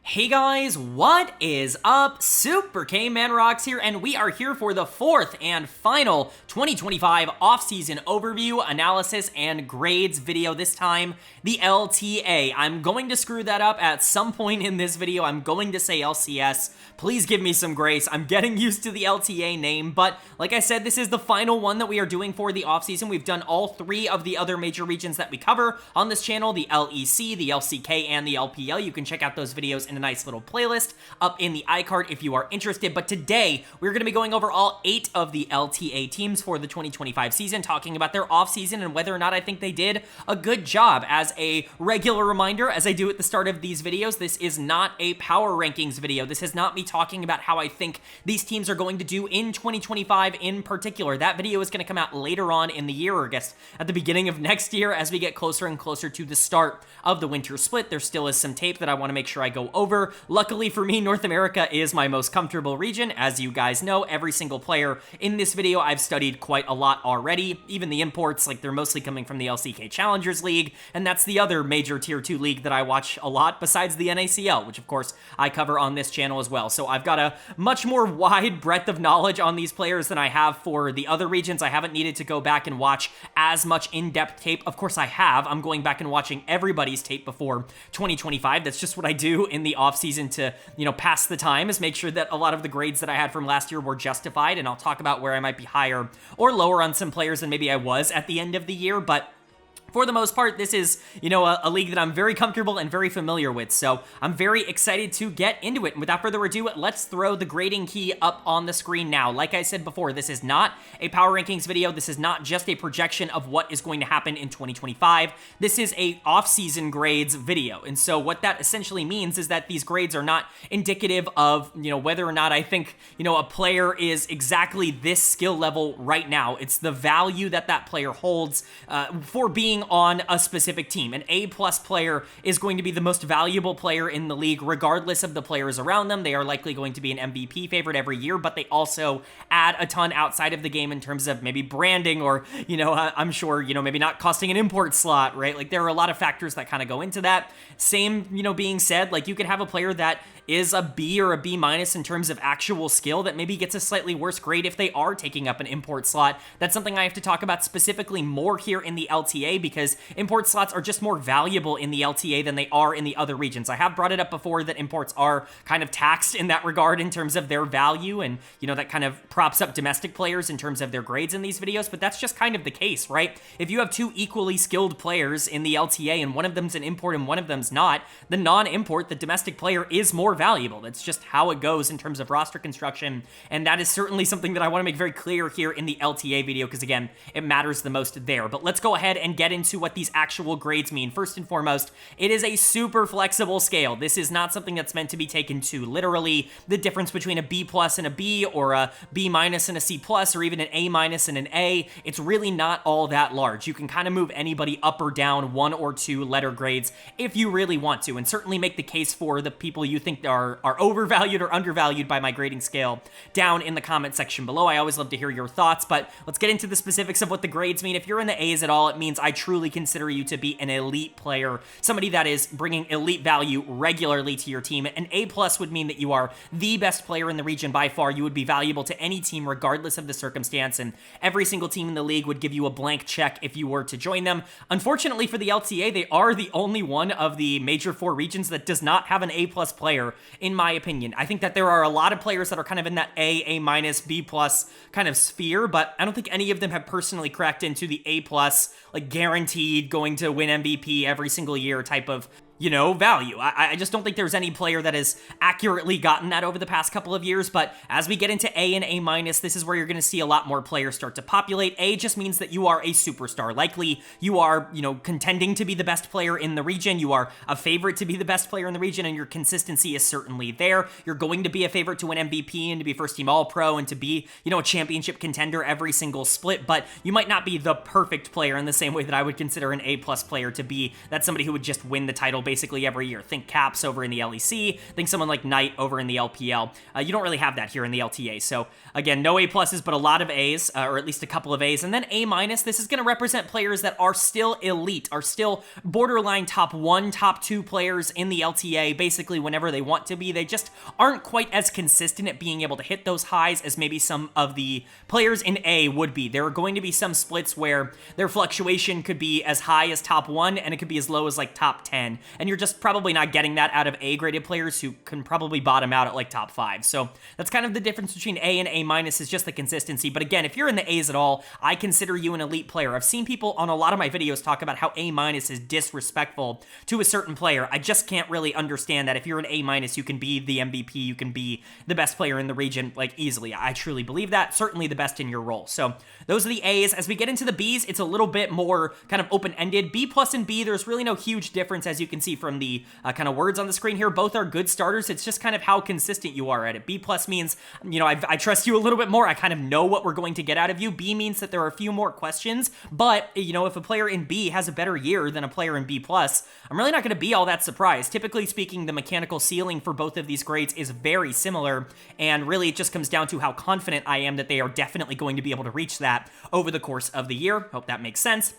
Hey guys, what is up? Super K-Man Rocks here, and we are here for the fourth and final 2025 off-season overview, analysis, and grades video. This time, the LTA. I'm going to screw that up at some point in this video. I'm going to say LCS. Please give me some grace. I'm getting used to the LTA name, but like I said, this is the final one that we are doing for the off-season. We've done all three of the other major regions that we cover on this channel, the LEC, the LCK, and the LPL. You can check out those videos in a nice little playlist up in the iCard if you are interested. But today, we're going to be going over all 8 of the LTA teams for the 2025 season, talking about their off-season and whether or not I think they did a good job. As a regular reminder, as I do at the start of these videos, this is not a power rankings video. This is not me talking about how I think these teams are going to do in 2025 in particular. That video is going to come out later on in the year, or I guess at the beginning of next year as we get closer and closer to the start of the winter split. There still is some tape that I want to make sure I go over. Luckily for me, North America is my most comfortable region. As you guys know, every single player in this video I've studied quite a lot already. Even the imports, like they're mostly coming from the LCK Challengers League, and that's the other major Tier 2 league that I watch a lot besides the NACL, which of course I cover on this channel as well. So I've got a much more wide breadth of knowledge on these players than I have for the other regions. I haven't needed to go back and watch as much in-depth tape. Of course I have. I'm going back and watching everybody's tape before 2025. That's just what I do in the off-season to, pass the time, is make sure that a lot of the grades that I had from last year were justified, and I'll talk about where I might be higher or lower on some players than maybe I was at the end of the year. But for the most part, this is, a league that I'm very comfortable and very familiar with, so I'm very excited to get into it. And without further ado, let's throw the grading key up on the screen now. Like I said before, this is not a power rankings video. This is not just a projection of what is going to happen in 2025. This is a off-season grades video, and so what that essentially means is that these grades are not indicative of, whether or not I think, a player is exactly this skill level right now. It's the value that that player holds for being on a specific team. An A+ player is going to be the most valuable player in the league regardless of the players around them. They are likely going to be an MVP favorite every year, but they also add a ton outside of the game in terms of maybe branding or, I'm sure, maybe not costing an import slot, right? Like there are a lot of factors that kind of go into that. Same, being said, like you could have a player that is a B or a B- in terms of actual skill that maybe gets a slightly worse grade if they are taking up an import slot. That's something I have to talk about specifically more here in the LTA, because import slots are just more valuable in the LTA than they are in the other regions. I have brought it up before that imports are kind of taxed in that regard in terms of their value, and that kind of props up domestic players in terms of their grades in these videos, but that's just kind of the case, right? If you have two equally skilled players in the LTA and one of them's an import and one of them's not, the non-import, the domestic player, is more valuable. That's just how it goes in terms of roster construction, and that is certainly something that I want to make very clear here in the LTA video, because again, it matters the most there. But let's go ahead and get into what these actual grades mean. First and foremost, it is a super flexible scale. This is not something that's meant to be taken too literally. The difference between a B+ and a B, or a B- and a C+, or even an A- and an A, it's really not all that large. You can kind of move anybody up or down 1 or 2 letter grades if you really want to, and certainly make the case for the people you think are overvalued or undervalued by my grading scale down in the comment section below. I always love to hear your thoughts, but let's get into the specifics of what the grades mean. If you're in the A's at all, it means I truly consider you to be an elite player, somebody that is bringing elite value regularly to your team. An A+ would mean that you are the best player in the region by far. You would be valuable to any team regardless of the circumstance, and every single team in the league would give you a blank check if you were to join them. Unfortunately for the LTA, they are the only one of the major 4 regions that does not have an A+ player, in my opinion. I think that there are a lot of players that are kind of in that A-, B+ kind of sphere, but I don't think any of them have personally cracked into the A+, like guaranteed going to win MVP every single year type of value. I just don't think there's any player that has accurately gotten that over the past couple of years, but as we get into A and A-, this is where you're going to see a lot more players start to populate. A just means that you are a superstar. Likely you are, contending to be the best player in the region. You are a favorite to be the best player in the region, and your consistency is certainly there. You're going to be a favorite to win MVP and to be first team All-Pro and to be, a championship contender every single split, but you might not be the perfect player in the same way that I would consider an A+ player to be. That's somebody who would just win the title basically every year. Think Caps over in the LEC, think someone like Knight over in the LPL. You don't really have that here in the LTA. So again, no A pluses, but a lot of A's, or at least a couple of A's. And then A minus, this is going to represent players that are still elite, are still borderline top 1, top 2 players in the LTA, basically whenever they want to be. They just aren't quite as consistent at being able to hit those highs as maybe some of the players in A would be. There are going to be some splits where their fluctuation could be as high as top 1, and it could be as low as like top 10. And you're just probably not getting that out of A-graded players who can probably bottom out at like top 5. So that's kind of the difference between A and A minus, is just the consistency. But again, if you're in the A's at all, I consider you an elite player. I've seen people on a lot of my videos talk about how A minus is disrespectful to a certain player. I just can't really understand that. If you're an A minus, you can be the MVP, you can be the best player in the region, like, easily. I truly believe that. Certainly the best in your role. So those are the A's. As we get into the B's, it's a little bit more kind of open-ended. B plus and B, there's really no huge difference, as you can see from the kind of words on the screen here. Both are good starters. It's just kind of how consistent you are at it. B plus means, you know, I trust you a little bit more. I kind of know what we're going to get out of you. B means that there are a few more questions, but, you know, if a player in B has a better year than a player in B plus, I'm really not going to be all that surprised. Typically speaking, the mechanical ceiling for both of these grades is very similar, and really it just comes down to how confident I am that they are definitely going to be able to reach that over the course of the year. Hope that makes sense.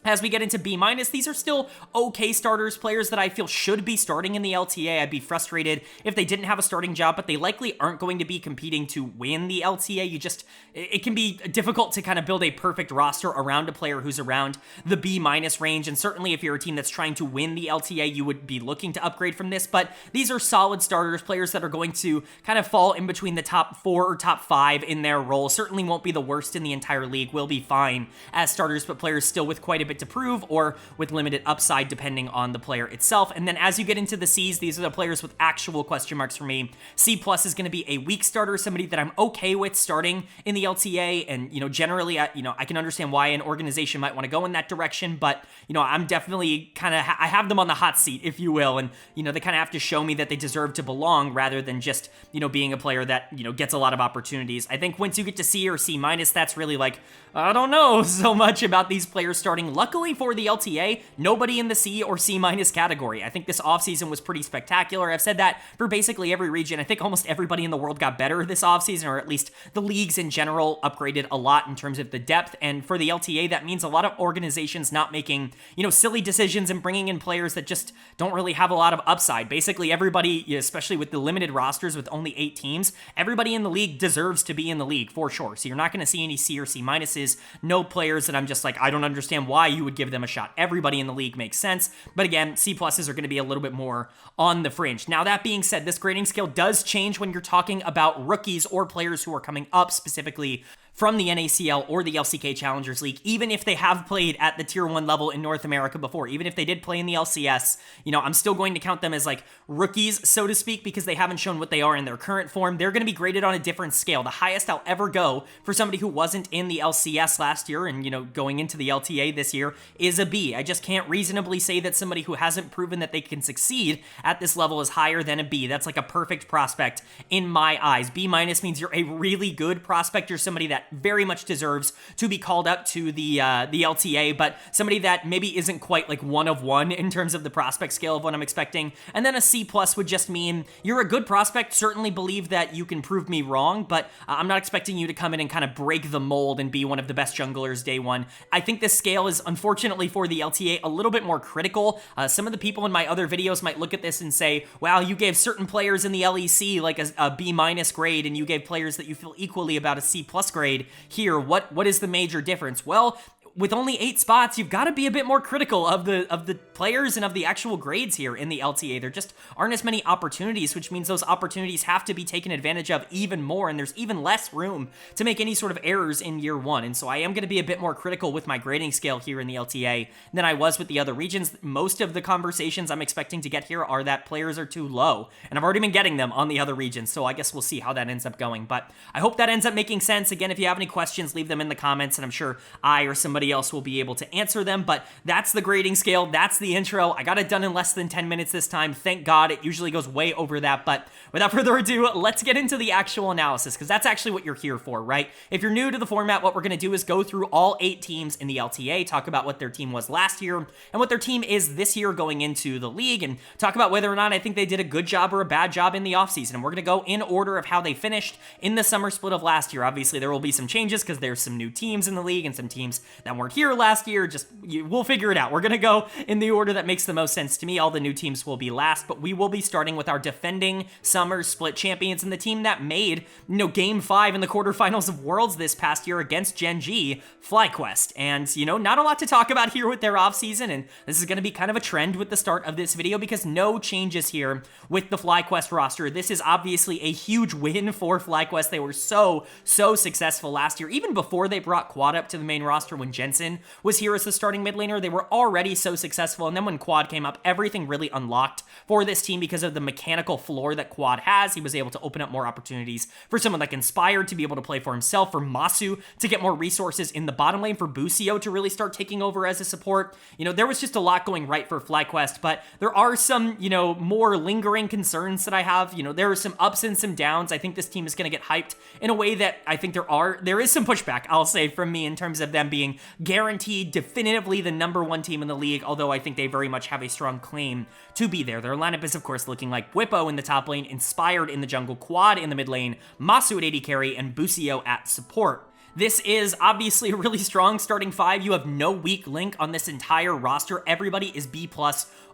As we get into B minus, these are still okay starters, players that I feel should be starting in the LTA. I'd be frustrated if they didn't have a starting job, but they likely aren't going to be competing to win the LTA. It can be difficult to kind of build a perfect roster around a player who's around the B minus range, and certainly if you're a team that's trying to win the LTA, you would be looking to upgrade from this, but these are solid starters, players that are going to kind of fall in between the top 4 or top 5 in their role. Certainly won't be the worst in the entire league, will be fine as starters, but players still with quite a bit to prove or with limited upside depending on the player itself. And then as you get into the C's, these are the players with actual question marks for me. C plus is going to be a weak starter, somebody that I'm okay with starting in the LTA, and, you know, generally, I can understand why an organization might want to go in that direction, but, you know, I'm definitely kind of, I have them on the hot seat, if you will, and, you know, they kind of have to show me that they deserve to belong rather than just, you know, being a player that, you know, gets a lot of opportunities. I think once you get to C or C minus, that's really like, I don't know so much about these players starting. Luckily for the LTA, nobody in the C or C minus category. I think this offseason was pretty spectacular. I've said that for basically every region. I think almost everybody in the world got better this offseason, or at least the leagues in general upgraded a lot in terms of the depth. And for the LTA, that means a lot of organizations not making, you know, silly decisions and bringing in players that just don't really have a lot of upside. Basically, everybody, especially with the limited rosters with only 8 teams, everybody in the league deserves to be in the league for sure. So you're not going to see any C or C minuses. No players that I'm just like, I don't understand why you would give them a shot. Everybody in the league makes sense. But again, C pluses are going to be a little bit more on the fringe. Now, that being said, this grading scale does change when you're talking about rookies or players who are coming up specifically from the NACL or the LCK Challengers League, even if they have played at the Tier 1 level in North America before, even if they did play in the LCS, you know, I'm still going to count them as like rookies, so to speak, because they haven't shown what they are in their current form. They're going to be graded on a different scale. The highest I'll ever go for somebody who wasn't in the LCS last year and, you know, going into the LTA this year is a B. I just can't reasonably say that somebody who hasn't proven that they can succeed at this level is higher than a B. That's like a perfect prospect in my eyes. B minus means you're a really good prospect. You're somebody that very much deserves to be called up to the LTA, but somebody that maybe isn't quite like 1 of 1 in terms of the prospect scale of what I'm expecting. And then a C plus would just mean you're a good prospect, certainly believe that you can prove me wrong, but I'm not expecting you to come in and kind of break the mold and be one of the best junglers day one. I think this scale is, unfortunately for the LTA, a little bit more critical. Some of the people in my other videos might look at this and say, wow, you gave certain players in the LEC like a B minus grade, and you gave players that you feel equally about a C plus grade here. What is the major difference? Well, with only 8 spots, you've got to be a bit more critical of the players and of the actual grades here in the LTA. There just aren't as many opportunities, which means those opportunities have to be taken advantage of even more, and there's even less room to make any sort of errors in year 1. And so I am going to be a bit more critical with my grading scale here in the LTA than I was with the other regions. Most of the conversations I'm expecting to get here are that players are too low, and I've already been getting them on the other regions, so I guess we'll see how that ends up going. But I hope that ends up making sense. Again, if you have any questions, leave them in the comments, and I'm sure I or somebody somebody else will be able to answer them, but that's the grading scale. That's the intro. I got it done in less than 10 minutes this time. Thank God. It usually goes way over that, but without further ado, let's get into the actual analysis, because that's actually what you're here for, right? If you're new to the format, what we're going to do is go through all 8 teams in the LTA, talk about what their team was last year and what their team is this year going into the league, and talk about whether or not I think they did a good job or a bad job in the offseason. And we're going to go in order of how they finished in the summer split of last year. Obviously, there will be some changes because there's some new teams in the league and some teams that weren't here last year. We'll figure it out. We're going to go in the order that makes the most sense to me. All the new teams will be last, but we will be starting with our defending summer split champions and the team that made, Game 5 in the quarterfinals of Worlds this past year against Gen G, FlyQuest. And, not a lot to talk about here with their offseason, and this is going to be kind of a trend with the start of this video because no changes here with the FlyQuest roster. This is obviously a huge win for FlyQuest. They were so successful last year. Even before they brought Quad up to the main roster when Jensen was here as the starting mid laner, they were already so successful. And then when Quad came up, everything really unlocked for this team because of the mechanical floor that Quad has. He was able to open up more opportunities for someone like Inspired to be able to play for himself, for Masu to get more resources in the bottom lane, for Busio to really start taking over as a support. There was just a lot going right for FlyQuest, but there are some, more lingering concerns that I have. There are some ups and some downs. I think this team is going to get hyped in a way that I think there is some pushback, I'll say, from me in terms of them being guaranteed definitively the #1 team in the league, although I think they very much have a strong claim to be there. Their lineup is, of course, looking like Whippo in the top lane, Inspired in the jungle, Quad in the mid lane, Masu at AD carry, and Busio at support. This is obviously a really strong starting 5. You have no weak link on this entire roster. Everybody is B+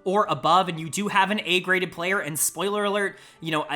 or above, and you do have an A-graded player, and spoiler alert,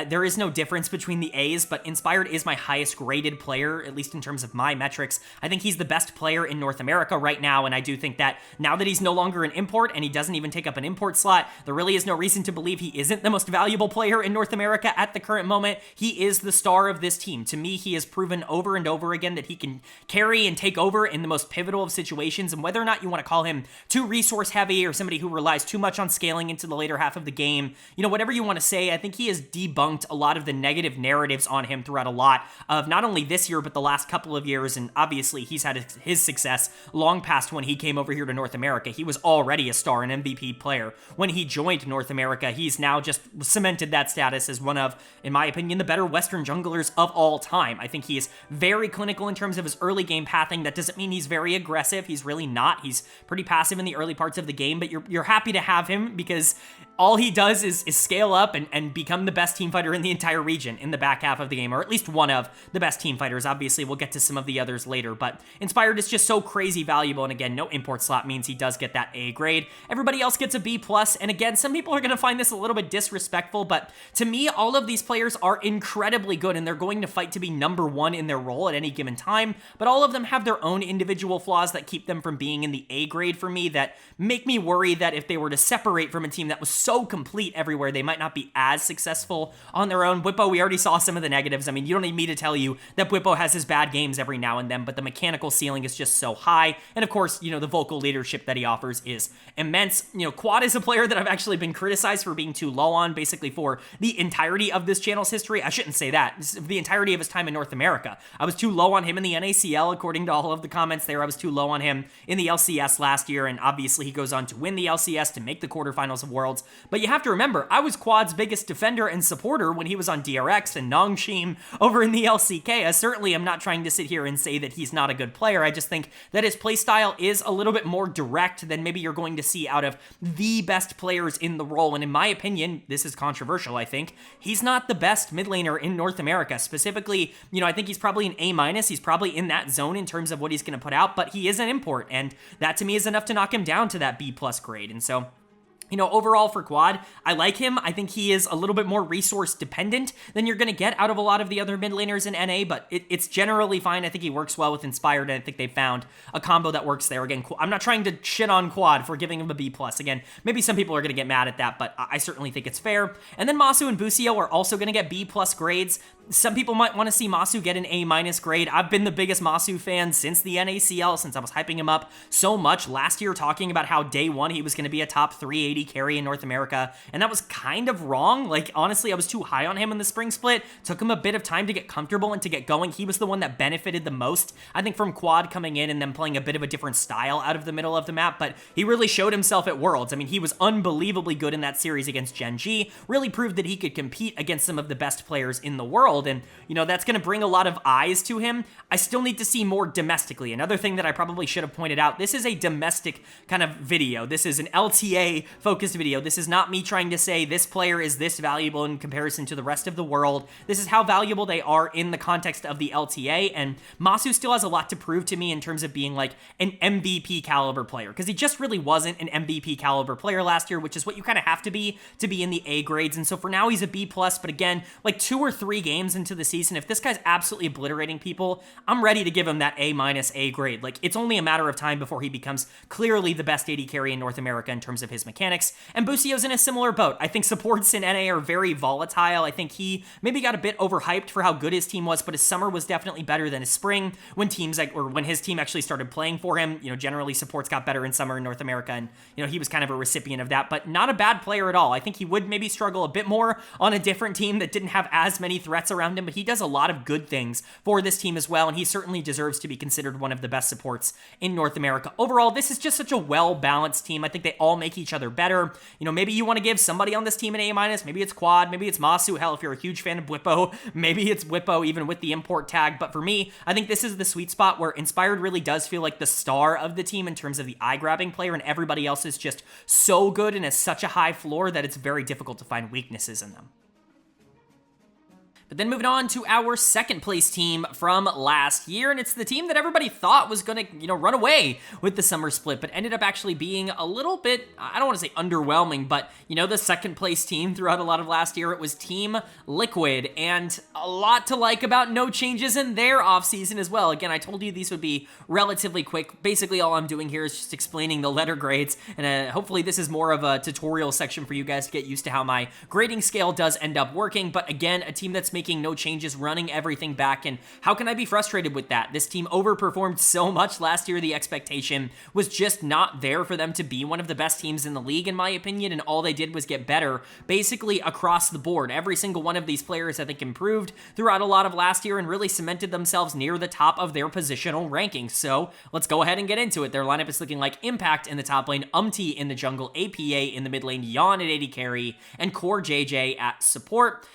there is no difference between the A's, but Inspired is my highest graded player, at least in terms of my metrics. I think he's the best player in North America right now, and I do think that now that he's no longer an import, and he doesn't even take up an import slot, there really is no reason to believe he isn't the most valuable player in North America at the current moment. He is the star of this team. To me, he has proven over and over again that he can carry and take over in the most pivotal of situations, and whether or not you want to call him too resource heavy or somebody who relies too much on scaling into the later half of the game, whatever you want to say, I think he has debunked a lot of the negative narratives on him throughout a lot of not only this year, but the last couple of years, and obviously he's had his success long past when he came over here to North America. He was already a star and MVP player when he joined North America. He's now just cemented that status as one of, in my opinion, the better Western junglers of all time. I think he is very clinical in terms of his early game pathing. That doesn't mean he's very aggressive. He's really not. He's pretty passive in the early parts of the game, but you're happy to have him because all he does is scale up and become the best team fighter in the entire region in the back half of the game, or at least one of the best team fighters. Obviously, we'll get to some of the others later, but Inspired is just so crazy valuable, and again, no import slot means he does get that A grade. Everybody else gets a B+, and again, some people are going to find this a little bit disrespectful, but to me, all of these players are incredibly good, and they're going to fight to be #1 in their role at any given time, but all of them have their own individual flaws that keep them from being in the A grade for me, that make me worry that if they were to separate from a team that was so complete everywhere, they might not be as successful on their own. Whippo, we already saw some of the negatives. I mean, you don't need me to tell you that Whippo has his bad games every now and then, but the mechanical ceiling is just so high. And of course, the vocal leadership that he offers is immense. Quad is a player that I've actually been criticized for being too low on, basically for the entirety of this channel's history. I shouldn't say that. The entirety of his time in North America. I was too low on him in the NACL, according to all of the comments there. I was too low on him in the LCS last year, and obviously he goes on to win the LCS to make the quarterfinals of Worlds. But you have to remember, I was Quad's biggest defender and supporter when he was on DRX and Nongshim over in the LCK. I certainly am not trying to sit here and say that he's not a good player. I just think that his playstyle is a little bit more direct than maybe you're going to see out of the best players in the role. And in my opinion, this is controversial, I think, he's not the best mid laner in North America. Specifically, I think he's probably an A-. He's probably in that zone in terms of what he's going to put out, but he is an import, and that to me is enough to knock him down to that B+ grade. And so overall for Quad, I like him. I think he is a little bit more resource dependent than you're going to get out of a lot of the other mid laners in NA, but it's generally fine. I think he works well with Inspired, and I think they found a combo that works there. Again, I'm not trying to shit on Quad for giving him a B+. Again, maybe some people are going to get mad at that, but I certainly think it's fair. And then Masu and Busio are also going to get B+ grades. some people might want to see Masu get an A- grade. I've been the biggest Masu fan since the NACL, since I was hyping him up so much last year, talking about how day one he was going to be a top 380 carry in North America, and that was kind of wrong. Like, honestly, I was too high on him in the spring split. Took him a bit of time to get comfortable and to get going. He was the one that benefited the most, I think, from Quad coming in and then playing a bit of a different style out of the middle of the map, but he really showed himself at Worlds. I mean, he was unbelievably good in that series against Gen G, really proved that he could compete against some of the best players in the world. And, that's going to bring a lot of eyes to him. I still need to see more domestically. Another thing that I probably should have pointed out, this is a domestic kind of video. This is an LTA focused video. This is not me trying to say this player is this valuable in comparison to the rest of the world. This is how valuable they are in the context of the LTA, and Masu still has a lot to prove to me in terms of being like an MVP caliber player, because he just really wasn't an MVP caliber player last year, which is what you kind of have to be in the A grades. And so for now, he's a B+, but again, like 2 or 3 games into the season, if this guy's absolutely obliterating people, I'm ready to give him that A- grade. Like, it's only a matter of time before he becomes clearly the best AD carry in North America in terms of his mechanics. And Busio's in a similar boat. I think supports in NA are very volatile. I think he maybe got a bit overhyped for how good his team was, but his summer was definitely better than his spring. When his team actually started playing for him, generally supports got better in summer in North America, and he was kind of a recipient of that, but not a bad player at all. I think he would maybe struggle a bit more on a different team that didn't have as many threats around him, but he does a lot of good things for this team as well, and he certainly deserves to be considered one of the best supports in North America. Overall, this is just such a well-balanced team. I think they all make each other better. Maybe you want to give somebody on this team an A-, maybe it's Quad, maybe it's Masu. Hell, if you're a huge fan of Whippo, maybe it's Whippo even with the import tag. But for me, I think this is the sweet spot where Inspired really does feel like the star of the team in terms of the eye-grabbing player, and everybody else is just so good and has such a high floor that it's very difficult to find weaknesses in them. But then moving on to our second place team from last year, and it's the team that everybody thought was going to, run away with the summer split, but ended up actually being a little bit, I don't want to say underwhelming, but, the second place team throughout a lot of last year. It was Team Liquid, and a lot to like about no changes in their offseason as well. Again, I told you these would be relatively quick. Basically, all I'm doing here is just explaining the letter grades, and hopefully this is more of a tutorial section for you guys to get used to how my grading scale does end up working. But again, a team that's making no changes, running everything back, and how can I be frustrated with that? This team overperformed so much last year. The expectation was just not there for them to be one of the best teams in the league, in my opinion, and all they did was get better basically across the board. Every single one of these players, I think, improved throughout a lot of last year and really cemented themselves near the top of their positional rankings. So let's go ahead and get into it. Their lineup is looking like Impact in the top lane, Umti in the jungle, APA in the mid lane, Yon at AD carry, and Core JJ at support.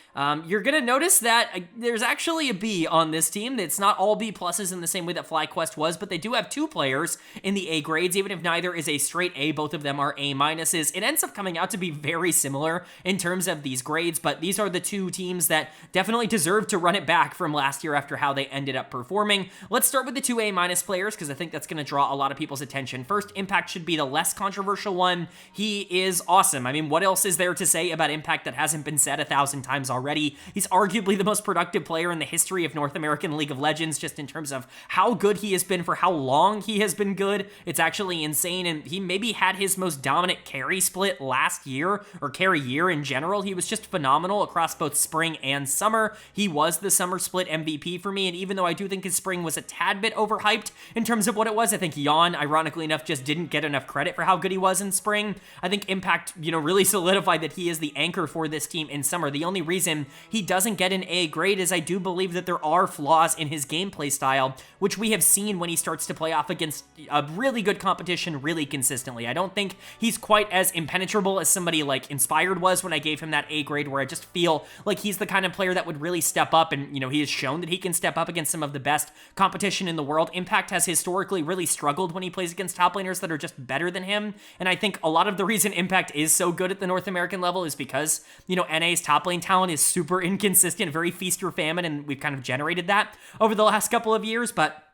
You're going to notice that there's actually a B on this team. It's not all B pluses in the same way that FlyQuest was, but they do have 2 players in the A grades. Even if neither is a straight A, both of them are A minuses. It ends up coming out to be very similar in terms of these grades, but these are the 2 teams that definitely deserve to run it back from last year after how they ended up performing. Let's start with the 2 A minus players, because I think that's going to draw a lot of people's attention. First, Impact should be the less controversial one. He is awesome. I mean, what else is there to say about Impact that hasn't been said 1,000 times already? He's arguably the most productive player in the history of North American League of Legends, just in terms of how good he has been for how long he has been good. It's actually insane, and he maybe had his most dominant carry split last year, or carry year in general. He was just phenomenal across both spring and summer. He was the summer split MVP for me, and even though I do think his spring was a tad bit overhyped in terms of what it was, I think Yon, ironically enough, just didn't get enough credit for how good he was in spring. I think Impact, really solidified that he is the anchor for this team in summer. The only reason he doesn't get an A grade is I do believe that there are flaws in his gameplay style, which we have seen when he starts to play off against a really good competition really consistently. I don't think he's quite as impenetrable as somebody like Inspired was when I gave him that A grade, where I just feel like he's the kind of player that would really step up, and he has shown that he can step up against some of the best competition in the world. Impact has historically really struggled when he plays against top laners that are just better than him, and I think a lot of the reason Impact is so good at the North American level is because NA's top lane talent is super inconsistent, very feast or famine, and we've kind of generated that over the last couple of years. But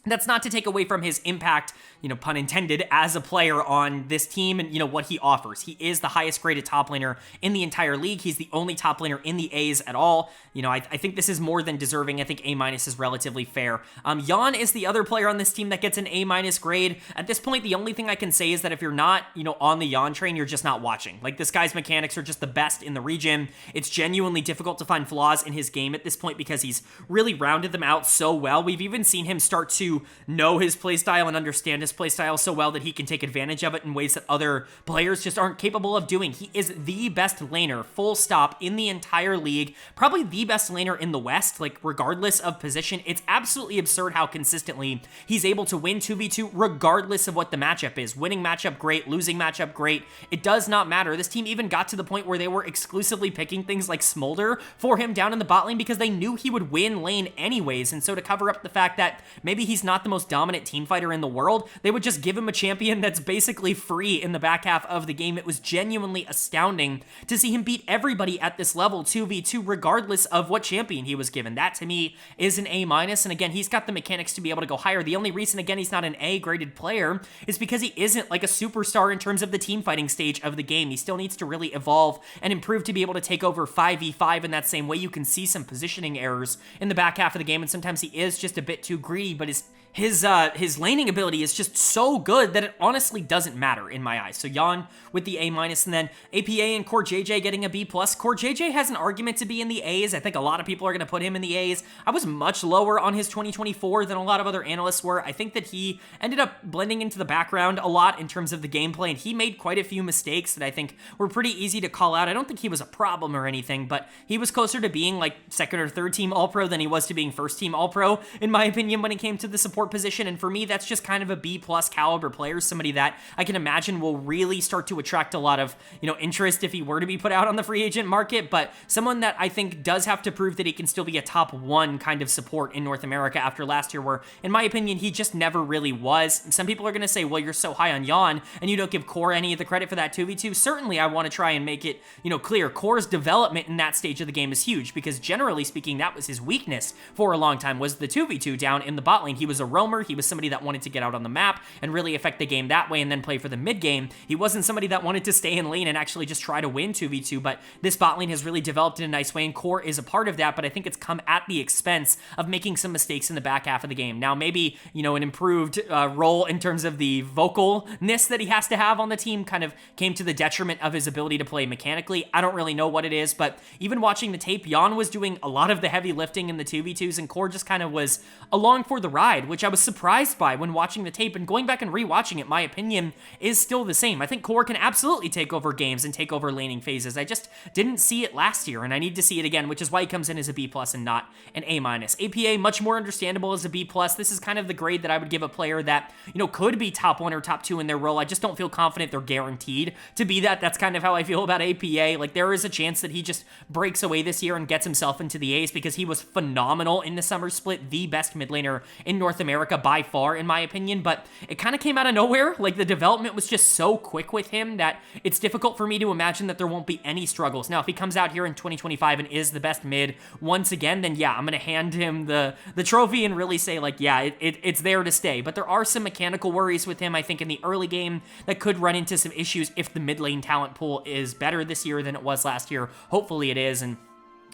That's not to take away from his impact, pun intended, as a player on this team and, what he offers. He is the highest graded top laner in the entire league. He's the only top laner in the A's at all. I think this is more than deserving. I think A- is relatively fair. Jan is the other player on this team that gets an A- grade. At this point, the only thing I can say is that if you're not, on the Jan train, you're just not watching. Like, this guy's mechanics are just the best in the region. It's genuinely difficult to find flaws in his game at this point because he's really rounded them out so well. We've even seen him start to know his playstyle and understand his playstyle so well that he can take advantage of it in ways that other players just aren't capable of doing. He is the best laner, full stop, in the entire league. Probably the best laner in the West, like, regardless of position. It's absolutely absurd how consistently he's able to win 2v2 regardless of what the matchup is. Winning matchup, great. Losing matchup, great. It does not matter. This team even got to the point where they were exclusively picking things like Smolder for him down in the bot lane because they knew he would win lane anyways. And so to cover up the fact that maybe he's not the most dominant team fighter in the world, they would just give him a champion that's basically free in the back half of the game. It was genuinely astounding to see him beat everybody at this level 2v2 regardless of what champion he was given. That to me is an A-, and again, he's got the mechanics to be able to go higher. The only reason, again, he's not an A-graded player is because he isn't like a superstar in terms of the team fighting stage of the game. He still needs to really evolve and improve to be able to take over 5v5 in that same way. You can see some positioning errors in the back half of the game, and sometimes he is just a bit too greedy, but his laning ability is just so good that it honestly doesn't matter in my eyes. So Jan with the A-, and then APA and Core JJ getting a B+. Core JJ has an argument to be in the A's. I think a lot of people are going to put him in the A's. I was much lower on his 2024 than a lot of other analysts were. I think that he ended up blending into the background a lot in terms of the gameplay, and he made quite a few mistakes that I think were pretty easy to call out. I don't think he was a problem or anything, but he was closer to being like second or third team All-Pro than he was to being first team All-Pro, in my opinion, when it came to the support position. And for me, that's just kind of a B+ caliber player, somebody that I can imagine will really start to attract a lot of, interest if he were to be put out on the free agent market, but someone that I think does have to prove that he can still be a top 1 kind of support in North America after last year, where, in my opinion, he just never really was. Some people are going to say, well, you're so high on Jan, and you don't give Core any of the credit for that 2v2. Certainly, I want to try and make it, clear. Core's development in that stage of the game is huge, because generally speaking, that was his weakness for a long time, was the 2v2 down in the bot lane. He was a roamer. He was somebody that wanted to get out on the map and really affect the game that way and then play for the mid game. He wasn't somebody that wanted to stay in lane and actually just try to win 2v2, but this bot lane has really developed in a nice way, and Core is a part of that, but I think it's come at the expense of making some mistakes in the back half of the game. Now, maybe, an improved role in terms of the vocalness that he has to have on the team kind of came to the detriment of his ability to play mechanically. I don't really know what it is, but even watching the tape, Jan was doing a lot of the heavy lifting in the 2v2s, and Core just kind of was along for the ride, which I was surprised by when watching the tape, and going back and rewatching it, my opinion is still the same. I think Core can absolutely take over games and take over laning phases. I just didn't see it last year, and I need to see it again, which is why he comes in as a B+ and not an A-. APA, much more understandable as a B+. This is kind of the grade that I would give a player that, could be top 1 or top 2 in their role. I just don't feel confident they're guaranteed to be that. That's kind of how I feel about APA. Like, there is a chance that he just breaks away this year and gets himself into the A's, because he was phenomenal in the summer split, the best mid laner in North America by far, in my opinion, but it kind of came out of nowhere. Like, the development was just so quick with him that it's difficult for me to imagine that there won't be any struggles. Now, if he comes out here in 2025 and is the best mid once again, then yeah, I'm going to hand him the trophy and really say, like, yeah, it's there to stay. But there are some mechanical worries with him, I think, in the early game that could run into some issues if the mid lane talent pool is better this year than it was last year. Hopefully it is, and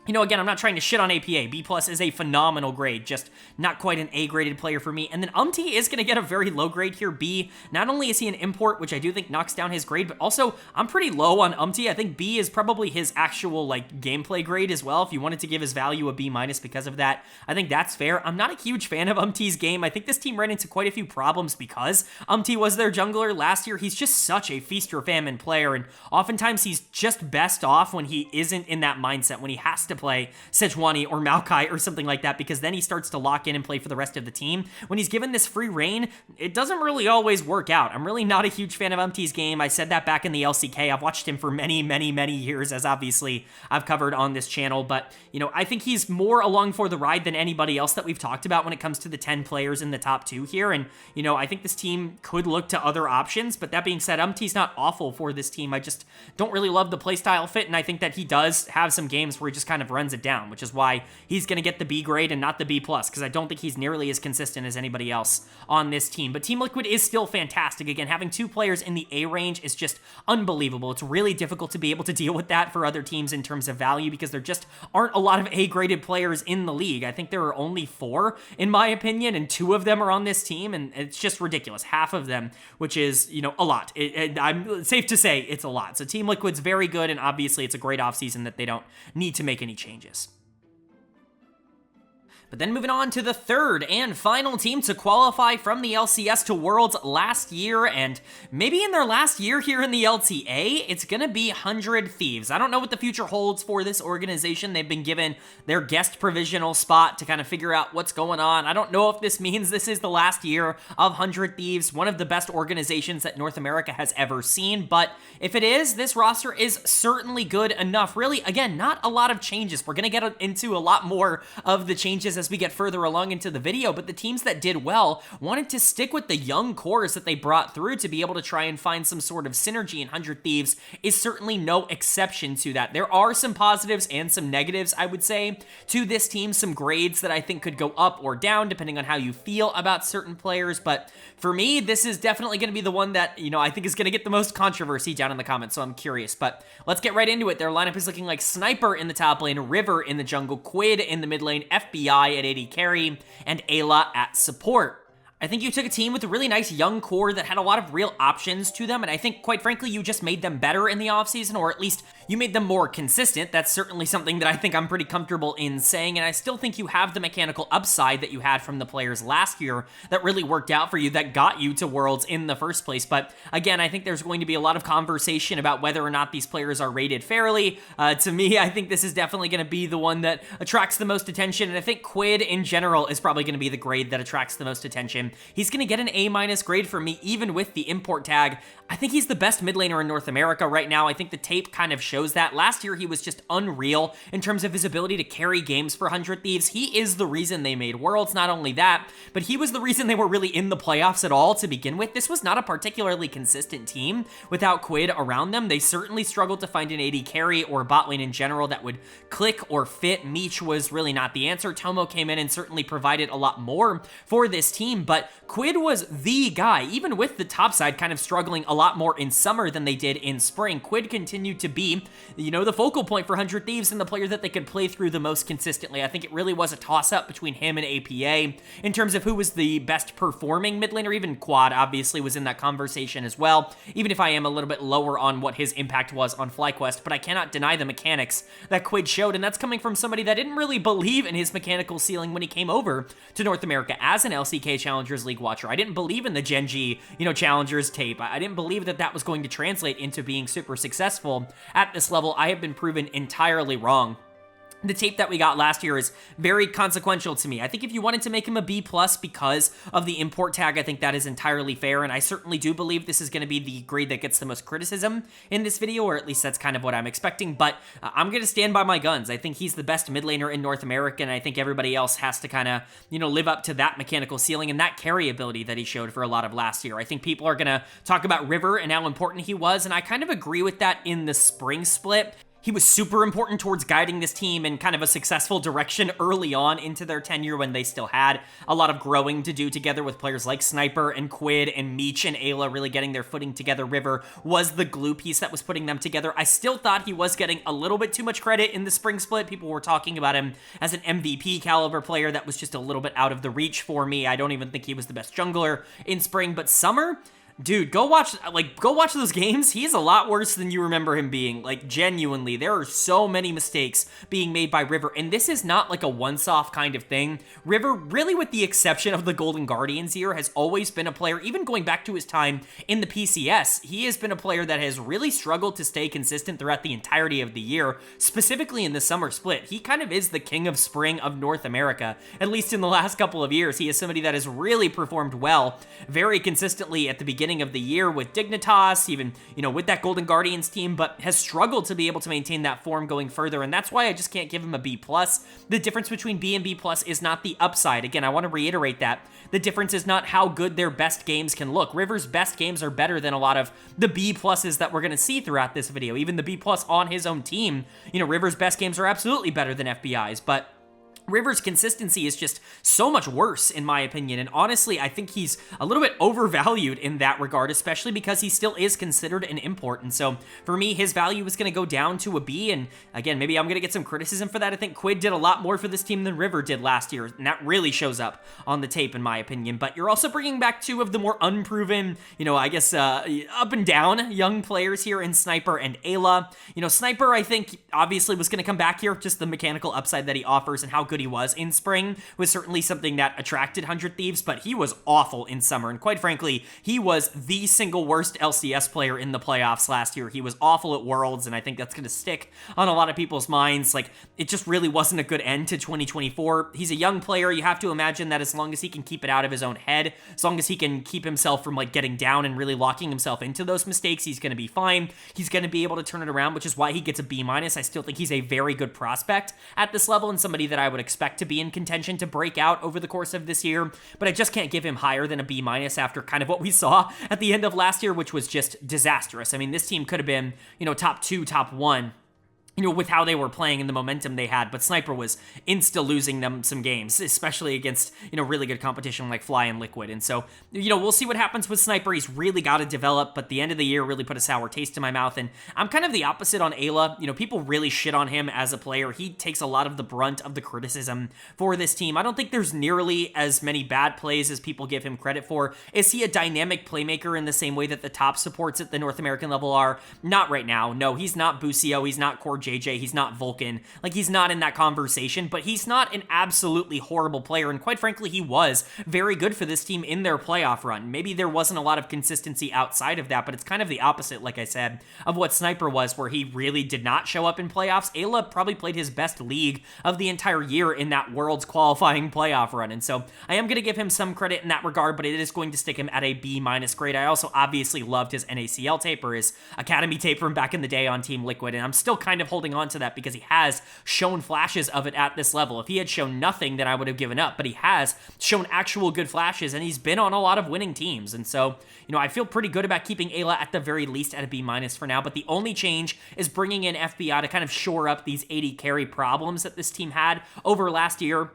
again, I'm not trying to shit on APA. B+ is a phenomenal grade, just not quite an A-graded player for me. And then is going to get a very low grade here, B. Not only is he an import, which I do think knocks down his grade, but also I'm pretty low on I think B is probably his actual, like, gameplay grade as well. If you wanted to give his value a B- because of that, I think that's fair. I'm not a huge fan of game. I think this team ran into quite a few problems because was their jungler last year. He's just such a feast or famine player, and oftentimes he's just best off when he isn't in that mindset, when he has to play Sejuani or Maokai or something like that, because then he starts to lock in and play for the rest of the team. When he's given this free reign, it doesn't really always work out. I'm really not a huge fan of game. I said that back in the LCK. I've watched him for many, many, many years, as obviously I've covered on this channel, but, I think he's more along for the ride than anybody else that we've talked about when it comes to the 10 players in the top 2 here, and, I think this team could look to other options, but that being said, Umti's not awful for this team. I just don't really love the playstyle fit, and I think that he does have some games where he just kind of kind of runs it down, which is why he's going to get the B grade and not the B+, because I don't think he's nearly as consistent as anybody else on this team. But Team Liquid is still fantastic. Again, having 2 players in the A range is just unbelievable. It's really difficult to be able to deal with that for other teams in terms of value, because there just aren't a lot of A-graded players in the league. I think there are only 4, in my opinion, and 2 of them are on this team, and it's just ridiculous. Half of them, which is, a lot. I'm safe to say it's a lot. So Team Liquid's very good, and obviously it's a great offseason that they don't need to make any changes. But then moving on to the third and final team to qualify from the LCS to Worlds last year, and maybe in their last year here in the LTA, it's gonna be 100 Thieves. I don't know what the future holds for this organization. They've been given their guest provisional spot to kind of figure out what's going on. I don't know if this means this is the last year of 100 Thieves, one of the best organizations that North America has ever seen, but if it is, this roster is certainly good enough. Really, again, not a lot of changes. We're gonna get into a lot more of the changes as we get further along into the video, but the teams that did well wanted to stick with the young cores that they brought through to be able to try and find some sort of synergy, and 100 Thieves is certainly no exception to that. There are some positives and some negatives, I would say, to this team, some grades that I think could go up or down depending on how you feel about certain players, but for me, this is definitely going to be the one that, I think is going to get the most controversy down in the comments, so I'm curious, but let's get right into it. Their lineup is looking like Sniper in the top lane, River in the jungle, Quid in the mid lane, FBI at AD carry, and Ayla at support. I think you took a team with a really nice young core that had a lot of real options to them, and I think, quite frankly, you just made them better in the offseason, or at least you made them more consistent. That's certainly something that I think I'm pretty comfortable in saying, and I still think you have the mechanical upside that you had from the players last year that really worked out for you, that got you to Worlds in the first place. But again, I think there's going to be a lot of conversation about whether or not these players are rated fairly. To me, I think this is definitely going to be the one that attracts the most attention, and I think Quid in general is probably going to be the grade that attracts the most attention. He's going to get an A- grade for me, even with the import tag. I think he's the best mid laner in North America right now. I think the tape kind of shows that. Last year, he was just unreal in terms of his ability to carry games for 100 Thieves. He is the reason they made Worlds. Not only that, but he was the reason they were really in the playoffs at all to begin with. This was not a particularly consistent team without Quid around them. They certainly struggled to find an AD carry or bot lane in general that would click or fit. Meech was really not the answer. Tomo came in and certainly provided a lot more for this team, but Quid was the guy, even with the top side kind of struggling a lot more in summer than they did in spring. Quid continued to be, the focal point for 100 Thieves and the player that they could play through the most consistently. I think it really was a toss-up between him and APA in terms of who was the best performing mid laner. Even Quad obviously was in that conversation as well, even if I am a little bit lower on what his impact was on FlyQuest, but I cannot deny the mechanics that Quid showed, and that's coming from somebody that didn't really believe in his mechanical ceiling when he came over to North America as an LCK Challengers League watcher. I didn't believe in the Genji, Challengers tape. I didn't believe that that was going to translate into being super successful at this level. I have been proven entirely wrong. The tape that we got last year is very consequential to me. I think if you wanted to make him a B+ because of the import tag, I think that is entirely fair, and I certainly do believe this is going to be the grade that gets the most criticism in this video, or at least that's kind of what I'm expecting, but I'm going to stand by my guns. I think he's the best mid laner in North America, and I think everybody else has to kind of, live up to that mechanical ceiling and that carry ability that he showed for a lot of last year. I think people are going to talk about River and how important he was, and I kind of agree with that in the spring split. He was super important towards guiding this team in kind of a successful direction early on into their tenure when they still had a lot of growing to do together with players like Sniper and Quid and Meech and Ayla really getting their footing together. River was the glue piece that was putting them together. I still thought he was getting a little bit too much credit in the spring split. People were talking about him as an MVP caliber player that was just a little bit out of the reach for me. I don't even think he was the best jungler in spring, but summer, dude, go watch those games. He's a lot worse than you remember him being. Genuinely, there are so many mistakes being made by River, and this is not like a once-off kind of thing. River, really with the exception of the Golden Guardians here, has always been a player, even going back to his time in the PCS, he has been a player that has really struggled to stay consistent throughout the entirety of the year, specifically in the summer split. He kind of is the king of spring of North America, at least in the last couple of years. He is somebody that has really performed well, very consistently at the beginning beginning of the year with Dignitas, even, with that Golden Guardians team, but has struggled to be able to maintain that form going further, and that's why I just can't give him a B+. The difference between B and B+ is not the upside. Again, I want to reiterate that. The difference is not how good their best games can look. River's best games are better than a lot of the B+ that we're going to see throughout this video. Even the B+ on his own team, River's best games are absolutely better than FBI's, but River's consistency is just so much worse, in my opinion, and honestly, I think he's a little bit overvalued in that regard, especially because he still is considered an import, and so for me, his value is going to go down to a B, and again, maybe I'm going to get some criticism for that. I think Quid did a lot more for this team than River did last year, and that really shows up on the tape, in my opinion, but you're also bringing back two of the more unproven, I guess, up and down young players here in Sniper and Ayla. Sniper, I think, obviously was going to come back here, just the mechanical upside that he offers and how good he was in spring was certainly something that attracted 100 Thieves, but he was awful in summer, and quite frankly, he was the single worst LCS player in the playoffs last year. He was awful at Worlds, and I think that's going to stick on a lot of people's minds. Like, it just really wasn't a good end to 2024. He's a young player. You have to imagine that as long as he can keep it out of his own head, as long as he can keep himself from, getting down and really locking himself into those mistakes, he's going to be fine. He's going to be able to turn it around, which is why he gets a B-. I still think he's a very good prospect at this level and somebody that I would expect to be in contention to break out over the course of this year, but I just can't give him higher than a B- after kind of what we saw at the end of last year, which was just disastrous. I mean, this team could have been, top 2, top 1, with how they were playing and the momentum they had, but Sniper was insta-losing them some games, especially against, really good competition like Fly and Liquid, and so, we'll see what happens with Sniper. He's really got to develop, but the end of the year really put a sour taste in my mouth, and I'm kind of the opposite on Ayla. People really shit on him as a player. He takes a lot of the brunt of the criticism for this team. I don't think there's nearly as many bad plays as people give him credit for. Is he a dynamic playmaker in the same way that the top supports at the North American level are? Not right now. No, he's not Busio, he's not Core JJ, he's not Vulcan, he's not in that conversation, but he's not an absolutely horrible player, and quite frankly, he was very good for this team in their playoff run. Maybe there wasn't a lot of consistency outside of that, but it's kind of the opposite, like I said, of what Sniper was, where he really did not show up in playoffs. Ayla probably played his best league of the entire year in that Worlds qualifying playoff run, and so I am going to give him some credit in that regard, but it is going to stick him at a B- grade. I also obviously loved his NACL tape, or his Academy tape from back in the day on Team Liquid, and I'm still kind of holding on to that because he has shown flashes of it at this level. If he had shown nothing, then I would have given up, but he has shown actual good flashes, and he's been on a lot of winning teams, and so, I feel pretty good about keeping Ayla at the very least at a B- for now, but the only change is bringing in FBI to kind of shore up these 80 carry problems that this team had over last year.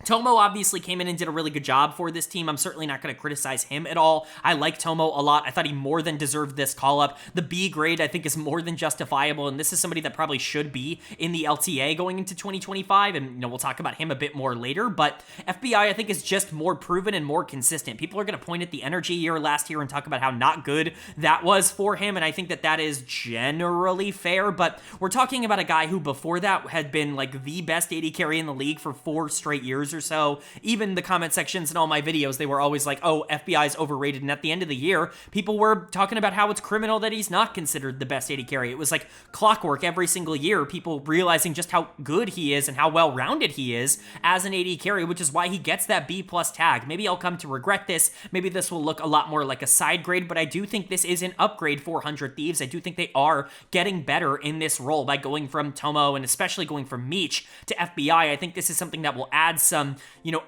Tomo obviously came in and did a really good job for this team. I'm certainly not going to criticize him at all. I like Tomo a lot. I thought he more than deserved this call-up. The B grade, I think, is more than justifiable, and this is somebody that probably should be in the LTA going into 2025, and, we'll talk about him a bit more later, but FBI, I think, is just more proven and more consistent. People are going to point at the energy year last year and talk about how not good that was for him, and I think that that is generally fair, but we're talking about a guy who before that had been, the best 80 carry in the league for 4 straight years or so. Even the comment sections in all my videos, they were always like, oh, FBI's overrated, and at the end of the year, people were talking about how it's criminal that he's not considered the best 80 carry. It was like clockwork every single year, people realizing just how good he is and how well-rounded he is as an 80 carry, which is why he gets that B+ tag. Maybe I'll come to regret this, maybe this will look a lot more like a side grade, but I do think this is an upgrade for 100 Thieves. I do think they are getting better in this role by going from Tomo and especially going from Meech to FBI. I think this is something that will add some,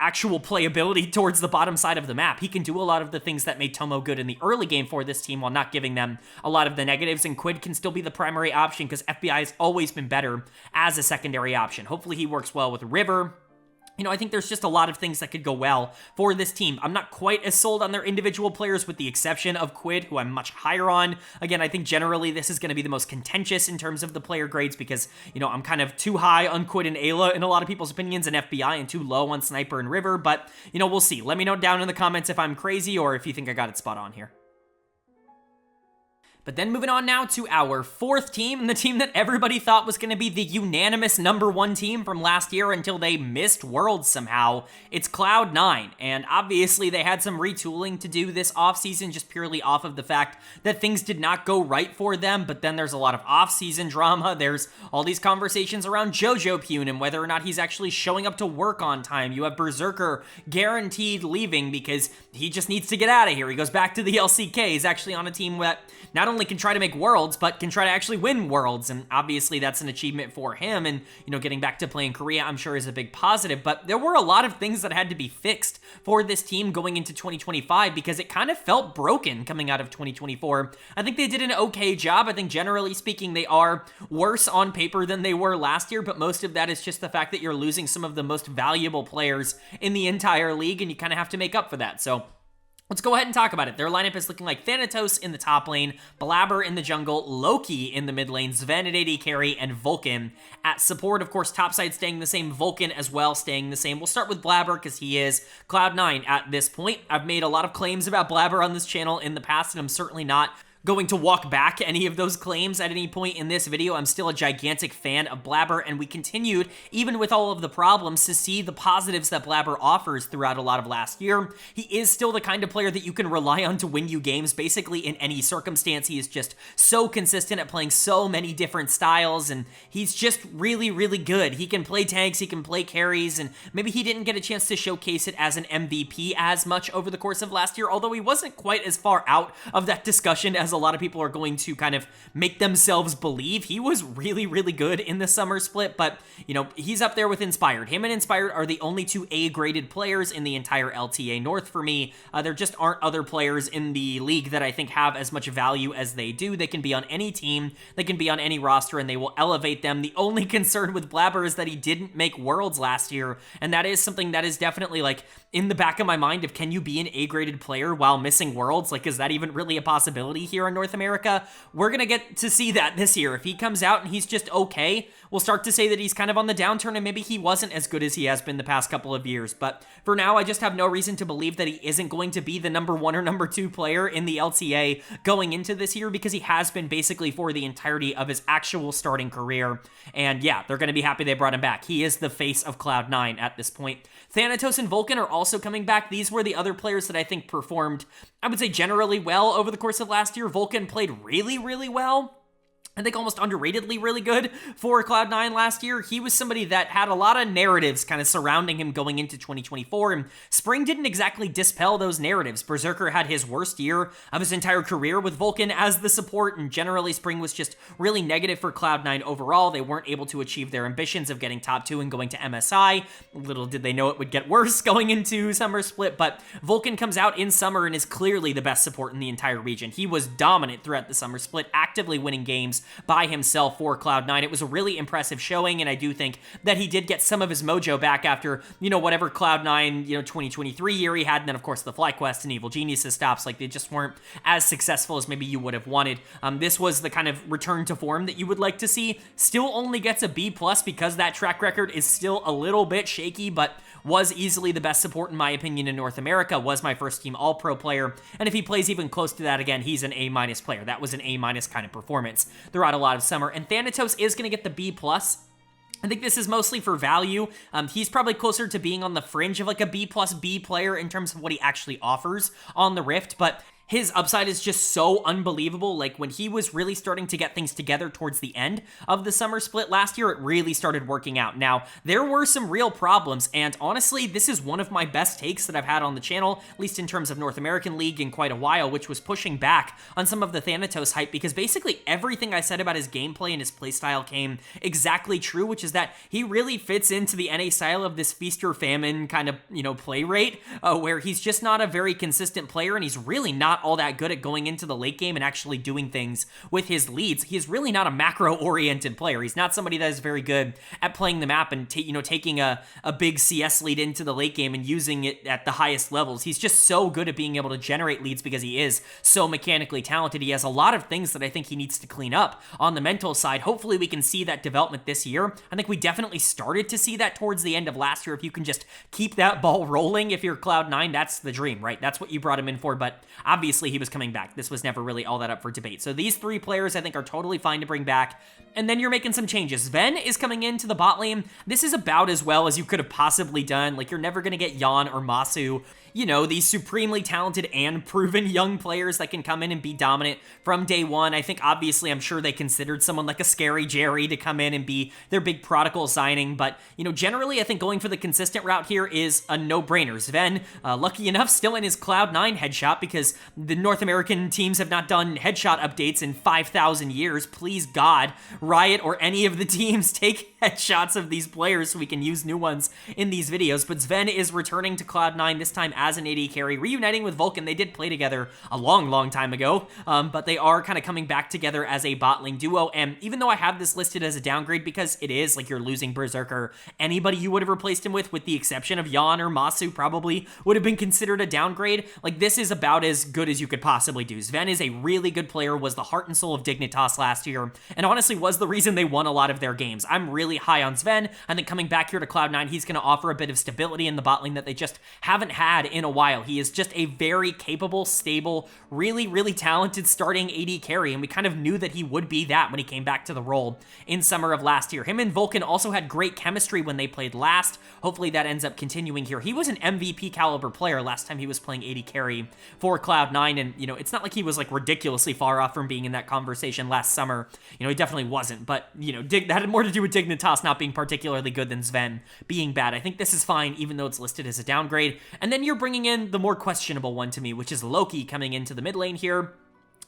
actual playability towards the bottom side of the map. He can do a lot of the things that made Tomo good in the early game for this team while not giving them a lot of the negatives, and Quid can still be the primary option because FBI has always been better as a secondary option. Hopefully he works well with River. I think there's just a lot of things that could go well for this team. I'm not quite as sold on their individual players with the exception of Quid, who I'm much higher on. Again, I think generally this is going to be the most contentious in terms of the player grades because, I'm kind of too high on Quid and Ayla in a lot of people's opinions and FBI and too low on Sniper and River, but, we'll see. Let me know down in the comments if I'm crazy or if you think I got it spot on here. But then moving on now to our fourth team, the team that everybody thought was going to be the unanimous #1 team from last year until they missed Worlds somehow. It's Cloud9, and obviously they had some retooling to do this offseason just purely off of the fact that things did not go right for them, but then there's a lot of offseason drama. There's all these conversations around Jojo Pune and whether or not he's actually showing up to work on time. You have Berserker guaranteed leaving because he just needs to get out of here. He goes back to the LCK. He's actually on a team that not only can try to make Worlds, but can try to actually win Worlds, and obviously that's an achievement for him, and, you know, getting back to playing Korea, I'm sure is a big positive, but there were a lot of things that had to be fixed for this team going into 2025 because it kind of felt broken coming out of 2024. I think they did an okay job. I think generally speaking, they are worse on paper than they were last year, but most of that is just the fact that you're losing some of the most valuable players in the entire league, and you kind of have to make up for that. So let's go ahead and talk about it. Their lineup is looking like Thanatos in the top lane, Blabber in the jungle, Loki in the mid lane, Sven at AD carry, and Vulcan at support. Of course, topside staying the same, Vulcan as well staying the same. We'll start with Blabber because he is Cloud9 at this point. I've made a lot of claims about Blabber on this channel in the past, and I'm certainly not going to walk back any of those claims at any point in this video. I'm still a gigantic fan of Blabber, and we continued, even with all of the problems, to see the positives that Blabber offers throughout a lot of last year. He is still the kind of player that you can rely on to win you games, basically in any circumstance. He is just so consistent at playing so many different styles, and he's just really, really good. He can play tanks, he can play carries, and maybe he didn't get a chance to showcase it as an MVP as much over the course of last year, although he wasn't quite as far out of that discussion as a lot of people are going to kind of make themselves believe. He was really, really good in the summer split, but, you know, he's up there with Inspired. Him and Inspired are the only two A-graded players in the entire LTA North for me. There just aren't other players in the league that I think have as much value as they do. They can be on any team, they can be on any roster, and they will elevate them. The only concern with Blabber is that he didn't make Worlds last year, and that is something that is definitely, like, in the back of my mind of, can you be an A-graded player while missing Worlds? Like, is that even really a possibility here in North America? We're going to get to see that this year. If he comes out and he's just okay, we'll start to say that he's kind of on the downturn and maybe he wasn't as good as he has been the past couple of years. But for now, I just have no reason to believe that he isn't going to be the #1 or #2 player in the LTA going into this year, because he has been basically for the entirety of his actual starting career. And yeah, they're going to be happy they brought him back. He is the face of Cloud9 at this point. Thanatos and Vulcan are also coming back. These were the other players that I think performed, I would say, generally well over the course of last year. Vulcan played really, really well. I think almost underratedly really good for Cloud9 last year. He was somebody that had a lot of narratives kind of surrounding him going into 2024, and Spring didn't exactly dispel those narratives. Berserker had his worst year of his entire career with Vulcan as the support, and generally Spring was just really negative for Cloud9 overall. They weren't able to achieve their ambitions of getting top 2 and going to MSI. Little did they know it would get worse going into Summer Split, but Vulcan comes out in Summer and is clearly the best support in the entire region. He was dominant throughout the Summer Split, actively winning games by himself for Cloud9. It was a really impressive showing, and I do think that he did get some of his mojo back after, you know, whatever Cloud9, 2023 year he had, and then of course the FlyQuest and Evil Geniuses stops, like, they just weren't as successful as maybe you would have wanted. This was the kind of return to form that you would like to see. Still only gets a B+ because that track record is still a little bit shaky, but was easily the best support in my opinion in North America, was my first team All-Pro player, and if he plays even close to that again, he's an A- player. That was an A- kind of performance throughout a lot of summer, and Thanatos is going to get the B+. I think this is mostly for value. He's probably closer to being on the fringe of like a B+B player in terms of what he actually offers on the Rift, but his upside is just so unbelievable. Like, when he was really starting to get things together towards the end of the Summer Split last year, it really started working out. Now, there were some real problems, and honestly, this is one of my best takes that I've had on the channel, at least in terms of North American League in quite a while, which was pushing back on some of the Thanatos hype, because basically everything I said about his gameplay and his playstyle came exactly true, which is that he really fits into the NA style of this feast or famine kind of, play rate, where he's just not a very consistent player, and he's really not all that good at going into the late game and actually doing things with his leads. He's really not a macro-oriented player. He's not somebody that is very good at playing the map and taking a big CS lead into the late game and using it at the highest levels. He's just so good at being able to generate leads because he is so mechanically talented. He has a lot of things that I think he needs to clean up on the mental side. Hopefully we can see that development this year. I think we definitely started to see that towards the end of last year. If you can just keep that ball rolling, if you're Cloud9, that's the dream, right? That's what you brought him in for, but obviously obviously he was coming back. This was never really all that up for debate. So these 3 players I think are totally fine to bring back. And then you're making some changes. Sven is coming into the bot lane. This is about as well as you could have possibly done. Like, you're never going to get Jan or Masu, you know, these supremely talented and proven young players that can come in and be dominant from day one. I think obviously I'm sure they considered someone like a Scary Jerry to come in and be their big prodigal signing, but you know, generally I think going for the consistent route here is a no-brainer. Sven, lucky enough, still in his Cloud9 headshot because the North American teams have not done headshot updates in 5,000 years. Please God, Riot or any of the teams take headshots of these players so we can use new ones in these videos. But Sven is returning to Cloud9, this time as an AD carry, reuniting with Vulcan. They did play together a long time ago, but they are kind of coming back together as a bot lane duo. And even though I have this listed as a downgrade because it is like you're losing Berserker, anybody you would have replaced him with the exception of Jan or Masu, probably would have been considered a downgrade. Like, this is about as good as you could possibly do. Sven is a really good player, was the heart and soul of Dignitas last year, and honestly was the reason they won a lot of their games. I'm really high on Sven. I think coming back here to Cloud9, he's going to offer a bit of stability in the bot lane that they just haven't had in a while. He is just a very capable, stable, really talented starting AD carry, and we kind of knew that he would be that when he came back to the role in summer of last year. Him and Vulcan also had great chemistry when they played last. Hopefully that ends up continuing here. He was an MVP caliber player last time he was playing AD carry for Cloud9, and you know, it's not like he was like ridiculously far off from being in that conversation last summer. You know, he definitely wasn't, but you know, that had more to do with Dignitas not being particularly good than Sven being bad. I think this is fine, even though it's listed as a downgrade. And then you're bringing in the more questionable one to me, which is Loki coming into the mid lane here.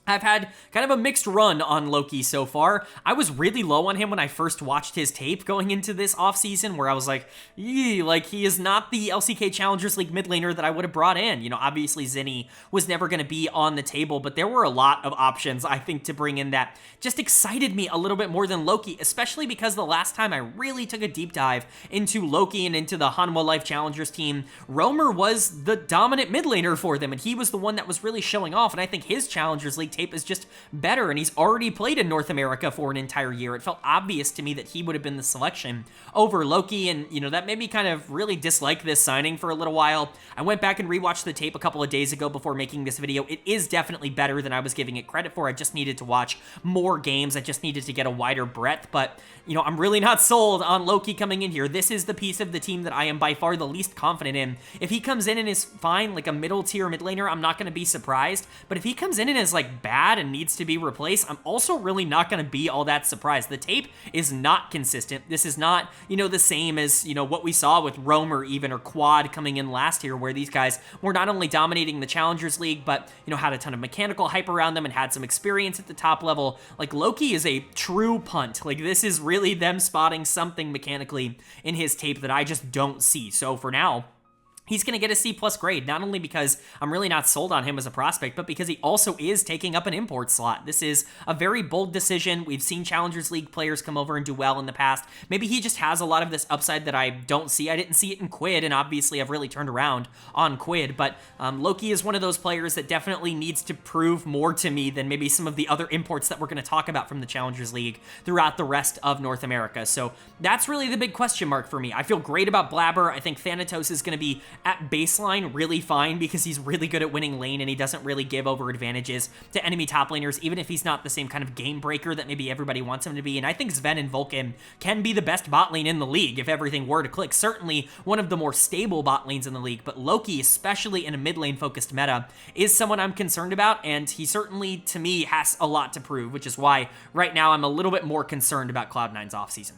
I've had kind of a mixed run on Loki so far. I was really low on him when I first watched his tape going into this offseason, where I was like, like, he is not the LCK Challengers League mid laner that I would have brought in. You know, obviously Zinni was never going to be on the table, but there were a lot of options, I think, to bring in that just excited me a little bit more than Loki, especially because the last time I really took a deep dive into Loki and into the Hanwha Life Challengers team, Roamer was the dominant mid laner for them, and he was the one that was really showing off, and I think his Challengers League tape is just better, and he's already played in North America for an entire year. It felt obvious to me that he would have been the selection over Loki, and you know, that made me kind of really dislike this signing for a little while. I went back and rewatched the tape a couple of days ago before making this video. It is definitely better than I was giving it credit for. I just needed to watch more games. I just needed to get a wider breadth, but you know, I'm really not sold on Loki coming in here. This is the piece of the team that I am by far the least confident in. If he comes in and is fine, like a middle tier mid laner, I'm not going to be surprised, but if he comes in and is like bad and needs to be replaced, I'm also really not going to be all that surprised. The tape is not consistent. This is not, you know, the same as, you know, what we saw with Roamer even, or Quad coming in last year, where these guys were not only dominating the Challengers League, but, you know, had a ton of mechanical hype around them and had some experience at the top level. Like, Loki is a true punt. Like, this is really them spotting something mechanically in his tape that I just don't see. So for now, he's going to get a C+ grade, not only because I'm really not sold on him as a prospect, but because he also is taking up an import slot. This is a very bold decision. We've seen Challengers League players come over and do well in the past. Maybe he just has a lot of this upside that I don't see. I didn't see it in Quid, and obviously I've really turned around on Quid, but Loki is one of those players that definitely needs to prove more to me than maybe some of the other imports that we're going to talk about from the Challengers League throughout the rest of North America. So that's really the big question mark for me. I feel great about Blabber. I think Thanatos is going to be at baseline really fine because he's really good at winning lane and he doesn't really give over advantages to enemy top laners, even if he's not the same kind of game breaker that maybe everybody wants him to be. And I think Sven and Vulcan can be the best bot lane in the league if everything were to click. Certainly one of the more stable bot lanes in the league, but Loki, especially in a mid lane focused meta, is someone I'm concerned about, and he certainly, to me, has a lot to prove, which is why right now I'm a little bit more concerned about Cloud9's offseason.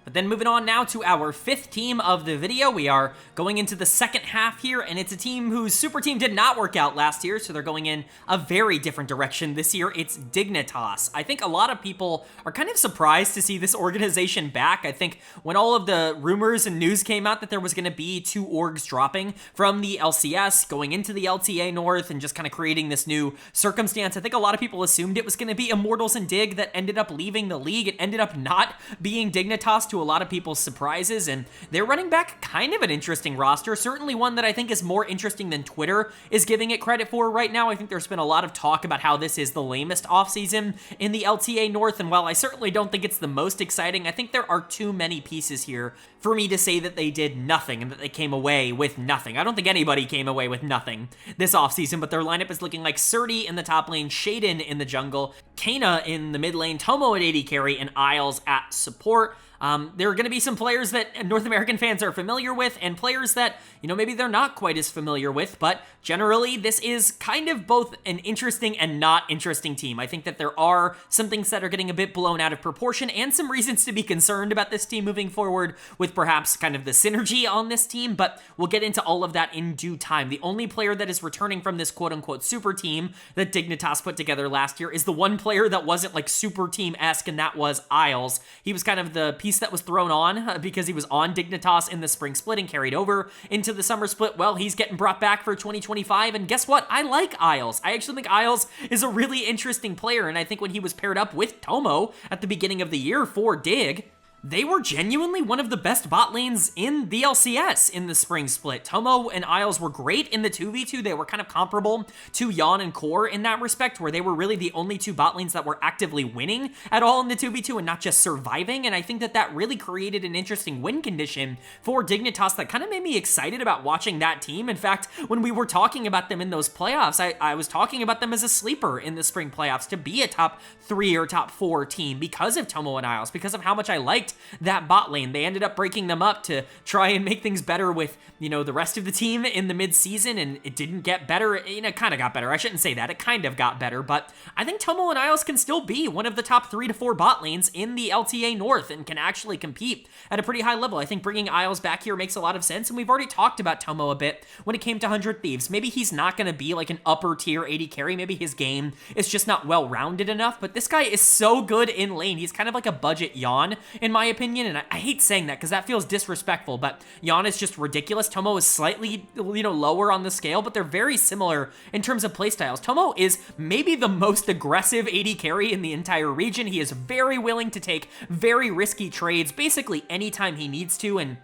But then moving on now to our fifth team of the video, we are going into the second half here, and it's a team whose super team did not work out last year, so they're going in a very different direction this year. It's Dignitas. I think a lot of people are kind of surprised to see this organization back. I think when all of the rumors and news came out that there was going to be two orgs dropping from the LCS, going into the LTA North, and just kind of creating this new circumstance, I think a lot of people assumed it was going to be Immortals and Dig that ended up leaving the league. It ended up not being Dignitas to to a lot of people's surprises, and they're running back kind of an interesting roster, certainly one that I think is more interesting than Twitter is giving it credit for right now. I think there's been a lot of talk about how this is the lamest offseason in the LTA North, and while I certainly don't think it's the most exciting, I think there are too many pieces here for me to say that they did nothing and that they came away with nothing. I don't think anybody came away with nothing this offseason, but their lineup is looking like Surdy in the top lane, Shaden in the jungle, Kana in the mid lane, Tomo at AD carry, and Isles at support. There are going to be some players that North American fans are familiar with and players that, maybe they're not quite as familiar with, but generally this is kind of both an interesting and not interesting team. I think that there are some things that are getting a bit blown out of proportion and some reasons to be concerned about this team moving forward with perhaps kind of the synergy on this team, but we'll get into all of that in due time. The only player that is returning from this quote-unquote super team that Dignitas put together last year is the one player that wasn't like super team-esque, and that was Isles. He was kind of the piece that was thrown on because he was on Dignitas in the spring split and carried over into the summer split. Well, he's getting brought back for 2025, and guess what? I like Isles. I actually think Isles is a really interesting player, and I think when he was paired up with Tomo at the beginning of the year for Dig, they were genuinely one of the best bot lanes in the LCS in the spring split. Tomo and Isles were great in the 2v2. They were kind of comparable to Yon and Core in that respect, where they were really the only two bot lanes that were actively winning at all in the 2v2 and not just surviving. And I think that that really created an interesting win condition for Dignitas that kind of made me excited about watching that team. In fact, when we were talking about them in those playoffs, I was talking about them as a sleeper in the spring playoffs to be a top 3 or top 4 team because of Tomo and Isles, because of how much I liked that bot lane. They ended up breaking them up to try and make things better with, the rest of the team in the mid-season, and it didn't get better. It kind of got better. I shouldn't say that. It kind of got better, but I think Tomo and Isles can still be one of the top 3 to 4 bot lanes in the LTA North and can actually compete at a pretty high level. I think bringing Isles back here makes a lot of sense, and we've already talked about Tomo a bit when it came to 100 Thieves. Maybe he's not going to be like an upper tier AD carry. Maybe his game is just not well-rounded enough, but this guy is so good in lane. He's kind of like a budget Yon, in my opinion, and I hate saying that because that feels disrespectful, but Yon is just ridiculous. Tomo is slightly, lower on the scale, but they're very similar in terms of playstyles. Tomo is maybe the most aggressive AD carry in the entire region. He is very willing to take very risky trades basically anytime he needs to, and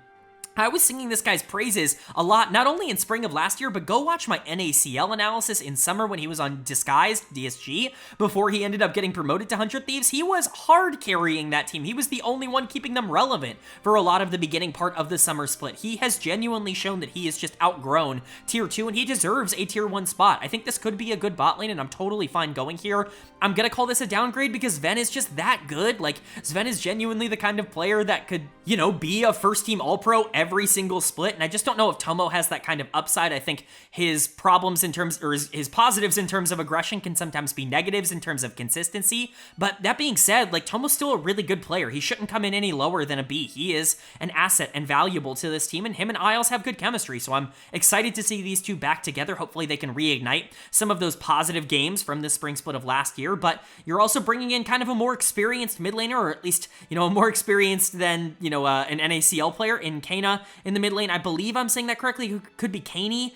I was singing this guy's praises a lot, not only in spring of last year, but go watch my NACL analysis in summer when he was on Disguised, DSG, before he ended up getting promoted to 100 Thieves. He was hard carrying that team. He was the only one keeping them relevant for a lot of the beginning part of the summer split. He has genuinely shown that he is just outgrown tier 2, and he deserves a tier 1 spot. I think this could be a good bot lane, and I'm totally fine going here. I'm gonna call this a downgrade because Sven is just that good. Like, Sven is genuinely the kind of player that could, be a first-team All-Pro every single split, and I just don't know if Tomo has that kind of upside. I think his problems in terms, or his positives in terms of aggression can sometimes be negatives in terms of consistency, but that being said, like, Tomo's still a really good player. He shouldn't come in any lower than a B. He is an asset and valuable to this team, and him and Isles have good chemistry, so I'm excited to see these two back together. Hopefully they can reignite some of those positive games from the spring split of last year, but you're also bringing in kind of a more experienced mid laner, or at least, more experienced than, an NACL player in Kana in the mid lane. I believe I'm saying that correctly. Who could be Kaney?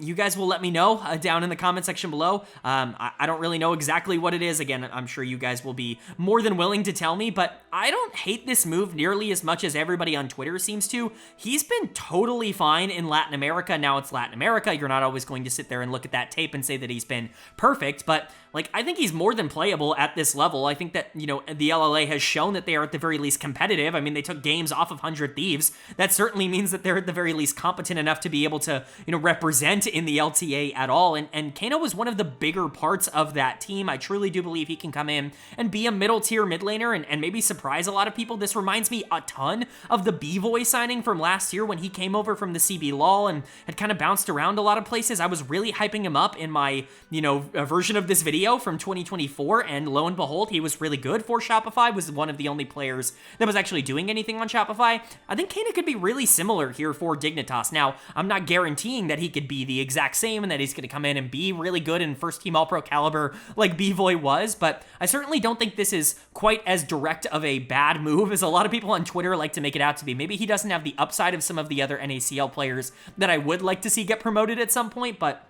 You guys will let me know down in the comment section below. I don't really know exactly what it is. Again, I'm sure you guys will be more than willing to tell me, but I don't hate this move nearly as much as everybody on Twitter seems to. He's been totally fine in Latin America. Now it's Latin America. You're not always going to sit there and look at that tape and say that he's been perfect, but like, I think he's more than playable at this level. I think that, the LLA has shown that they are at the very least competitive. I mean, they took games off of 100 Thieves. That certainly means that they're at the very least competent enough to be able to, represent in the LTA at all. And Kano was one of the bigger parts of that team. I truly do believe he can come in and be a middle tier mid laner and maybe surprise a lot of people. This reminds me a ton of the B-Voy signing from last year when he came over from the CB LOL and had kind of bounced around a lot of places. I was really hyping him up in my, version of this video from 2024, and lo and behold, he was really good for Shopify, was one of the only players that was actually doing anything on Shopify. I think Kana could be really similar here for Dignitas. Now, I'm not guaranteeing that he could be the exact same and that he's going to come in and be really good in first team All-Pro caliber like B-Voy was, but I certainly don't think this is quite as direct of a bad move as a lot of people on Twitter like to make it out to be. Maybe he doesn't have the upside of some of the other NACL players that I would like to see get promoted at some point, but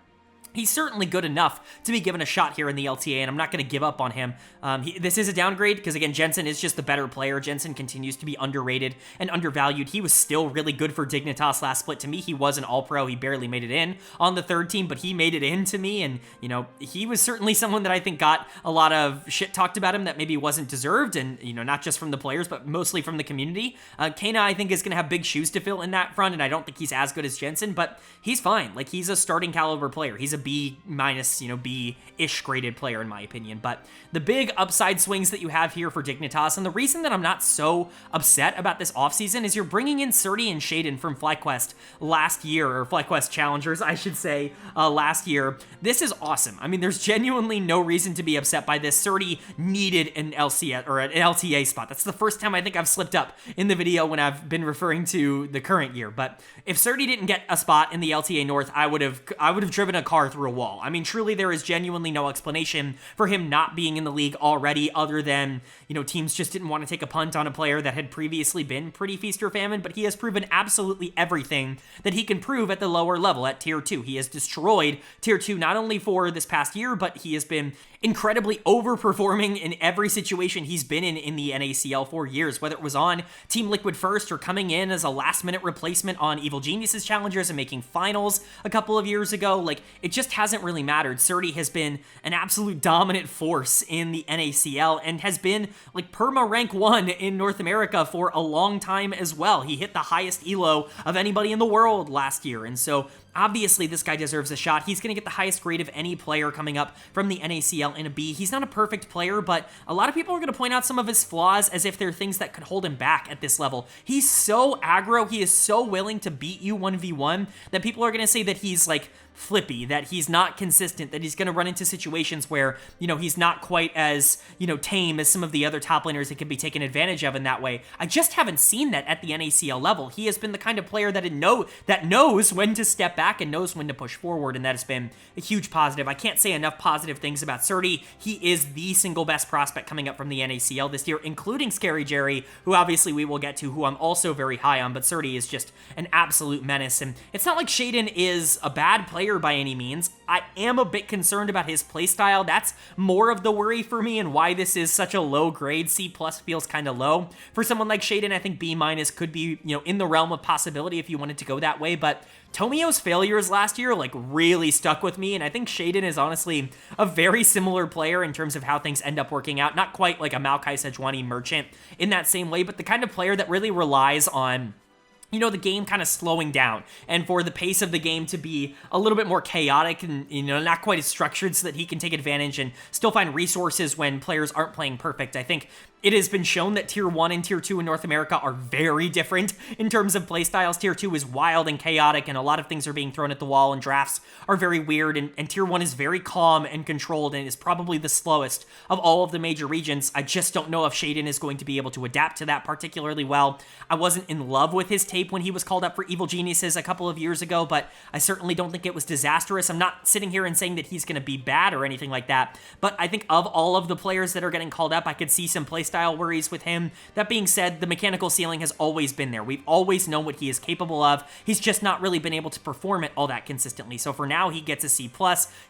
he's certainly good enough to be given a shot here in the LTA, and I'm not going to give up on him. This is a downgrade because, again, Jensen is just the better player. Jensen continues to be underrated and undervalued. He was still really good for Dignitas last split. To me, he was an all-pro. He barely made it in on the third team, but he made it in to me, and, you know, he was certainly someone that I think got a lot of shit talked about him that maybe wasn't deserved, and, you know, not just from the players, but mostly from the community. Kana, I think, is going to have big shoes to fill in that front, and I don't think he's as good as Jensen, but he's fine. Like, he's a starting caliber player. He's a B minus, you know, B-ish graded player in my opinion. But the big upside swings that you have here for Dignitas, and the reason that I'm not so upset about this offseason is you're bringing in Surdy and Shaden from FlyQuest last year, or FlyQuest Challengers, I should say, last year. This is awesome. I mean, there's genuinely no reason to be upset by this. Surdy needed an LCS, or an LTA spot. That's the first time I think I've slipped up in the video when I've been referring to the current year. But if Surdy didn't get a spot in the LTA North, I would have driven a car through a wall. I mean, truly, there is genuinely no explanation for him not being in the league already, other than, you know, teams just didn't want to take a punt on a player that had previously been pretty feast or famine, but he has proven absolutely everything that he can prove at the lower level, at Tier 2. He has destroyed Tier 2 not only for this past year, but he has been incredibly overperforming in every situation he's been in the NACL for years, whether it was on Team Liquid First or coming in as a last-minute replacement on Evil Geniuses Challengers and making finals a couple of years ago. Like, it just hasn't really mattered. Surdy has been an absolute dominant force in the NACL and has been, like, perma rank 1 in North America for a long time as well. He hit the highest elo of anybody in the world last year, and so obviously, this guy deserves a shot. He's going to get the highest grade of any player coming up from the NACL in a B. He's not a perfect player, but a lot of people are going to point out some of his flaws as if they're things that could hold him back at this level. He's so aggro. He is so willing to beat you 1v1 that people are going to say that he's, like, flippy, that he's not consistent, that he's going to run into situations where, you know, he's not quite as, you know, tame as some of the other top laners that can be taken advantage of in that way. I just haven't seen that at the NACL level. He has been the kind of player that knows when to step back and knows when to push forward, and that has been a huge positive. I can't say enough positive things about Surdy. He is the single best prospect coming up from the NACL this year, including Scary Jerry, who obviously we will get to, who I'm also very high on, but Surdy is just an absolute menace, and it's not like Shaden is a bad player by any means. I am a bit concerned about his playstyle. That's more of the worry for me, and why this is such a low grade. C+ feels kind of low. For someone like Shaden, I think B- could be, you know, in the realm of possibility if you wanted to go that way, but Tomio's failures last year, like, really stuck with me, and I think Shaden is honestly a very similar player in terms of how things end up working out. Not quite like a Maokai Sejuani Merchant in that same way, but the kind of player that really relies on, you know, the game kind of slowing down and for the pace of the game to be a little bit more chaotic and, you know, not quite as structured so that he can take advantage and still find resources when players aren't playing perfect. I think it has been shown that Tier 1 and Tier 2 in North America are very different in terms of playstyles. Tier 2 is wild and chaotic, and a lot of things are being thrown at the wall, and drafts are very weird, and Tier 1 is very calm and controlled, and is probably the slowest of all of the major regions. I just don't know if Shaden is going to be able to adapt to that particularly well. I wasn't in love with his tape when he was called up for Evil Geniuses a couple of years ago, but I certainly don't think it was disastrous. I'm not sitting here and saying that he's going to be bad or anything like that, but I think of all of the players that are getting called up, I could see some playstyle worries with him. That being said, the mechanical ceiling has always been there. We've always known what he is capable of. He's just not really been able to perform it all that consistently. So for now, he gets a C+.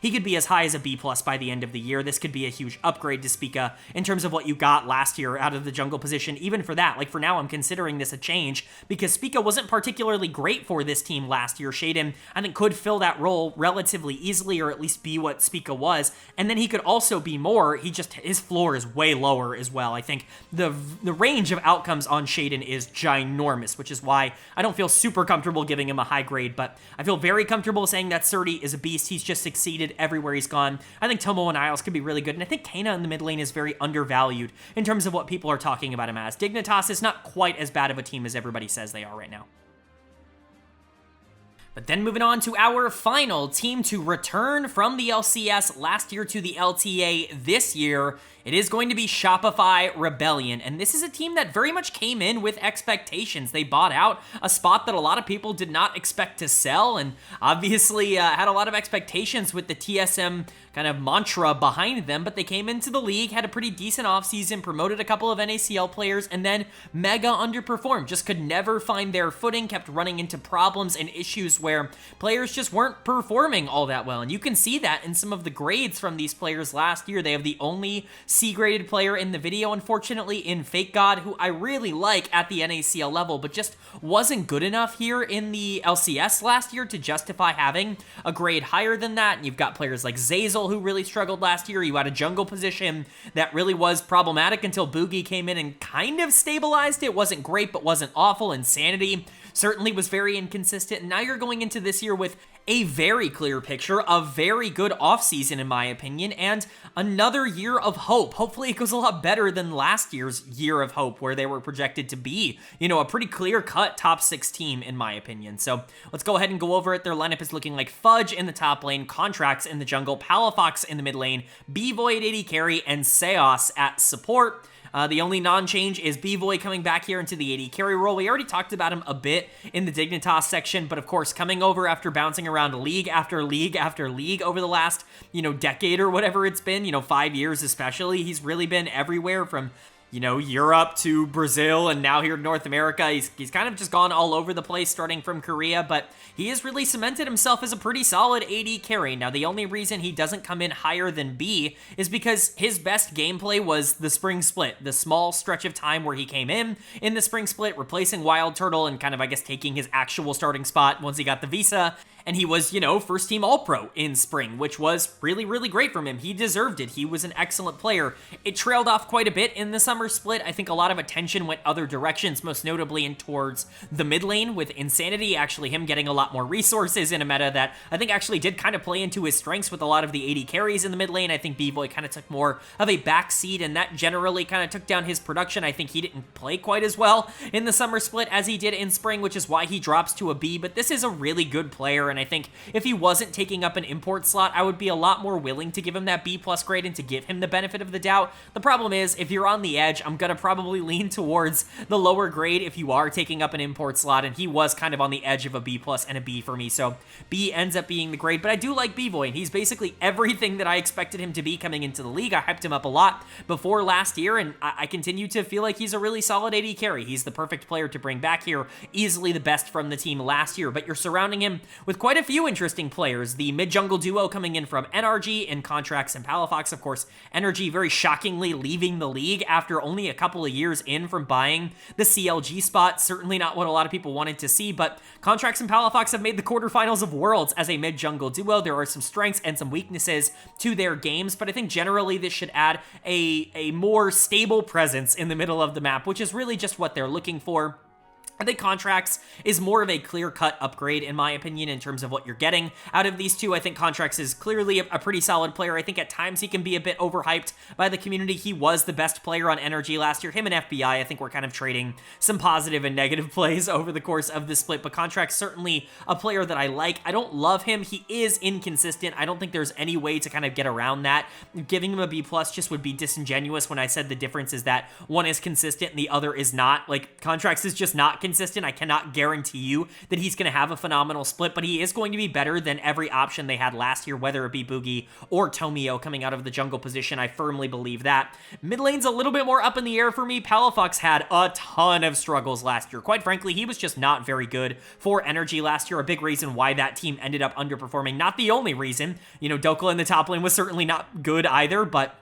He could be as high as a B+ by the end of the year. This could be a huge upgrade to Spica in terms of what you got last year out of the jungle position. Even for that, like, for now, I'm considering this a change because Spica wasn't particularly great for this team last year. Shaden, I think, could fill that role relatively easily, or at least be what Spica was. And then he could also be more. His floor is way lower as well. I think the range of outcomes on Shaden is ginormous, which is why I don't feel super comfortable giving him a high grade, but I feel very comfortable saying that Surdy is a beast. He's just succeeded everywhere he's gone. I think Tomo and Isles could be really good, and I think Kana in the mid lane is very undervalued in terms of what people are talking about him as. Dignitas is not quite as bad of a team as everybody says they are right now. But then moving on to our final team to return from the LCS last year to the LTA this year, it is going to be Shopify Rebellion, and this is a team that very much came in with expectations. They bought out a spot that a lot of people did not expect to sell, and obviously had a lot of expectations with the TSM kind of mantra behind them, but they came into the league, had a pretty decent offseason, promoted a couple of NACL players, and then mega underperformed. Just could never find their footing, kept running into problems and issues where players just weren't performing all that well. And you can see that in some of the grades from these players last year. They have the only C-graded player in the video, unfortunately, in Fake God, who I really like at the NACL level, but just wasn't good enough here in the LCS last year to justify having a grade higher than that. And you've got players like Zazel, who really struggled last year. You had a jungle position that really was problematic until Boogie came in and kind of stabilized it. Wasn't great, but wasn't awful. Insanity certainly was very inconsistent. And now you're going into this year with a very clear picture, a very good offseason in my opinion, and another year of hope. Hopefully it goes a lot better than last year's year of hope, where they were projected to be, a pretty clear-cut top 6 team in my opinion. So let's go ahead and go over it. Their lineup is looking like Fudge in the top lane, Contracts in the jungle, Palafox in the mid lane, B-Void AD carry, and Seos at support. The only non-change is B-Voy coming back here into the AD carry role. We already talked about him a bit in the Dignitas section, but of course, coming over after bouncing around league after league after league over the last, decade or whatever it's been, 5 years especially, he's really been everywhere from Europe to Brazil and now here in North America. He's kind of just gone all over the place starting from Korea, but he has really cemented himself as a pretty solid AD carry. Now, the only reason he doesn't come in higher than B is because his best gameplay was the spring split, the small stretch of time where he came in the spring split, replacing Wild Turtle and kind of, I guess, taking his actual starting spot once he got the visa. And he was, first team All-Pro in spring, which was really, really great from him. He deserved it. He was an excellent player. It trailed off quite a bit in the summer split. I think a lot of attention went other directions, most notably in towards the mid lane with Insanity, actually him getting a lot more resources in a meta that I think actually did kind of play into his strengths with a lot of the AD carries in the mid lane. I think B-Boy kind of took more of a backseat, and that generally kind of took down his production. I think he didn't play quite as well in the summer split as he did in spring, which is why he drops to a B, but this is a really good player, and I think if he wasn't taking up an import slot, I would be a lot more willing to give him that B+ grade and to give him the benefit of the doubt. The problem is, if you're on the edge, I'm gonna probably lean towards the lower grade if you are taking up an import slot, and he was kind of on the edge of a B+ and a B for me, so B ends up being the grade, but I do like B-Boy, and he's basically everything that I expected him to be coming into the league. I hyped him up a lot before last year, and I continue to feel like he's a really solid AD carry. He's the perfect player to bring back here, easily the best from the team last year, but you're surrounding him with quite a few interesting players. The mid-jungle duo coming in from NRG in Contracts and Palafox. Of course, NRG very shockingly leaving the league after only a couple of years in from buying the CLG spot. Certainly not what a lot of people wanted to see, but Contracts and Palafox have made the quarterfinals of Worlds as a mid-jungle duo. There are some strengths and some weaknesses to their games, but I think generally this should add a more stable presence in the middle of the map, which is really just what they're looking for. I think Contracts is more of a clear-cut upgrade, in my opinion, in terms of what you're getting out of these two. I think Contracts is clearly a pretty solid player. I think at times he can be a bit overhyped by the community. He was the best player on NRG last year. Him and FBI, I think we're kind of trading some positive and negative plays over the course of this split, but Contracts certainly a player that I like. I don't love him. He is inconsistent. I don't think there's any way to kind of get around that. Giving him a B+ just would be disingenuous when I said the difference is that one is consistent and the other is not. Like, Contracts is just not consistent. I cannot guarantee you that he's going to have a phenomenal split, but he is going to be better than every option they had last year, whether it be Boogie or Tomio coming out of the jungle position. I firmly believe that. Mid lane's a little bit more up in the air for me. Palafox had a ton of struggles last year. Quite frankly, he was just not very good for NRG last year. A big reason why that team ended up underperforming. Not the only reason. Dokla in the top lane was certainly not good either, but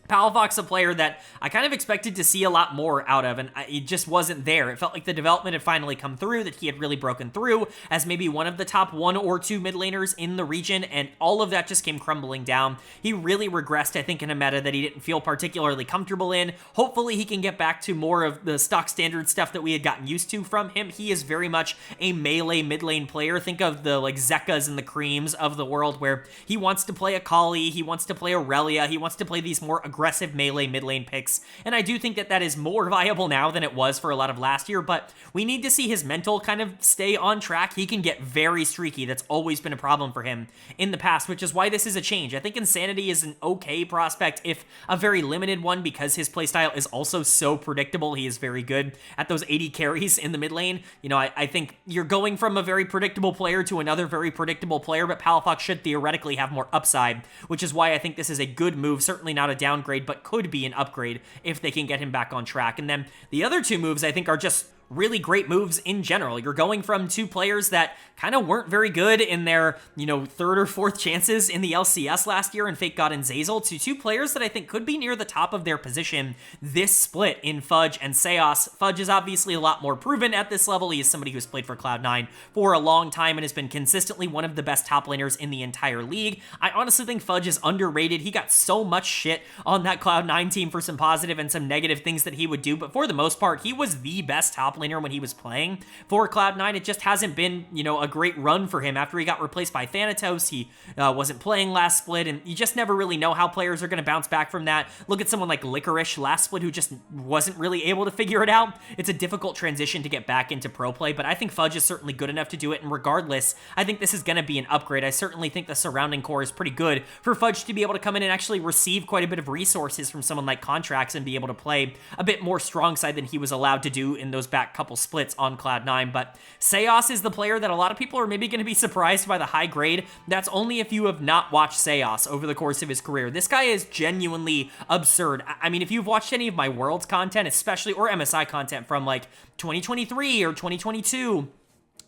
Palafox, a player that I kind of expected to see a lot more out of, and it just wasn't there. It felt like the development had finally come through, that he had really broken through as maybe one of the top 1 or 2 mid laners in the region, and all of that just came crumbling down. He really regressed, I think, in a meta that he didn't feel particularly comfortable in. Hopefully he can get back to more of the stock standard stuff that we had gotten used to from him. He is very much a melee mid lane player. Think of the Zekas and the Creams of the world, where he wants to play a Kali, he wants to play Aurelia, he wants to play these more aggressive melee mid lane picks, and I do think that that is more viable now than it was for a lot of last year, but we need to see his mental kind of stay on track. He can get very streaky. That's always been a problem for him in the past, which is why this is a change. I think Insanity is an okay prospect, if a very limited one, because his playstyle is also so predictable. He is very good at those 80 carries in the mid lane. You know, I think you're going from a very predictable player to another very predictable player, but Palafox should theoretically have more upside, which is why I think this is a good move. Certainly not a downgrade, but could be an upgrade if they can get him back on track. And then the other two moves I think are just really great moves in general. You're going from two players that kind of weren't very good in their, you know, third or fourth chances in the LCS last year in Fake God and Zazel, to two players that I think could be near the top of their position this split in Fudge and Seos. Fudge is obviously a lot more proven at this level. He is somebody who's played for Cloud9 for a long time and has been consistently one of the best top laners in the entire league. I honestly think Fudge is underrated. He got so much shit on that Cloud9 team for some positive and some negative things that he would do, but for the most part, he was the best top laner when he was playing for Cloud9. It just hasn't been, you know, a great run for him. After he got replaced by Thanatos, he wasn't playing last split, and you just never really know how players are going to bounce back from that. Look at someone like Licorice last split, who just wasn't really able to figure it out. It's a difficult transition to get back into pro play, but I think Fudge is certainly good enough to do it, and regardless, I think this is going to be an upgrade. I certainly think the surrounding core is pretty good for Fudge to be able to come in and actually receive quite a bit of resources from someone like Contracts and be able to play a bit more strong side than he was allowed to do in those back couple splits on Cloud9. But Seos is the player that a lot of people are maybe going to be surprised by the high grade. That's only if you have not watched Seos over the course of his career. This guy is genuinely absurd. I mean, if you've watched any of my Worlds content, especially, or MSI content from like 2023 or 2022,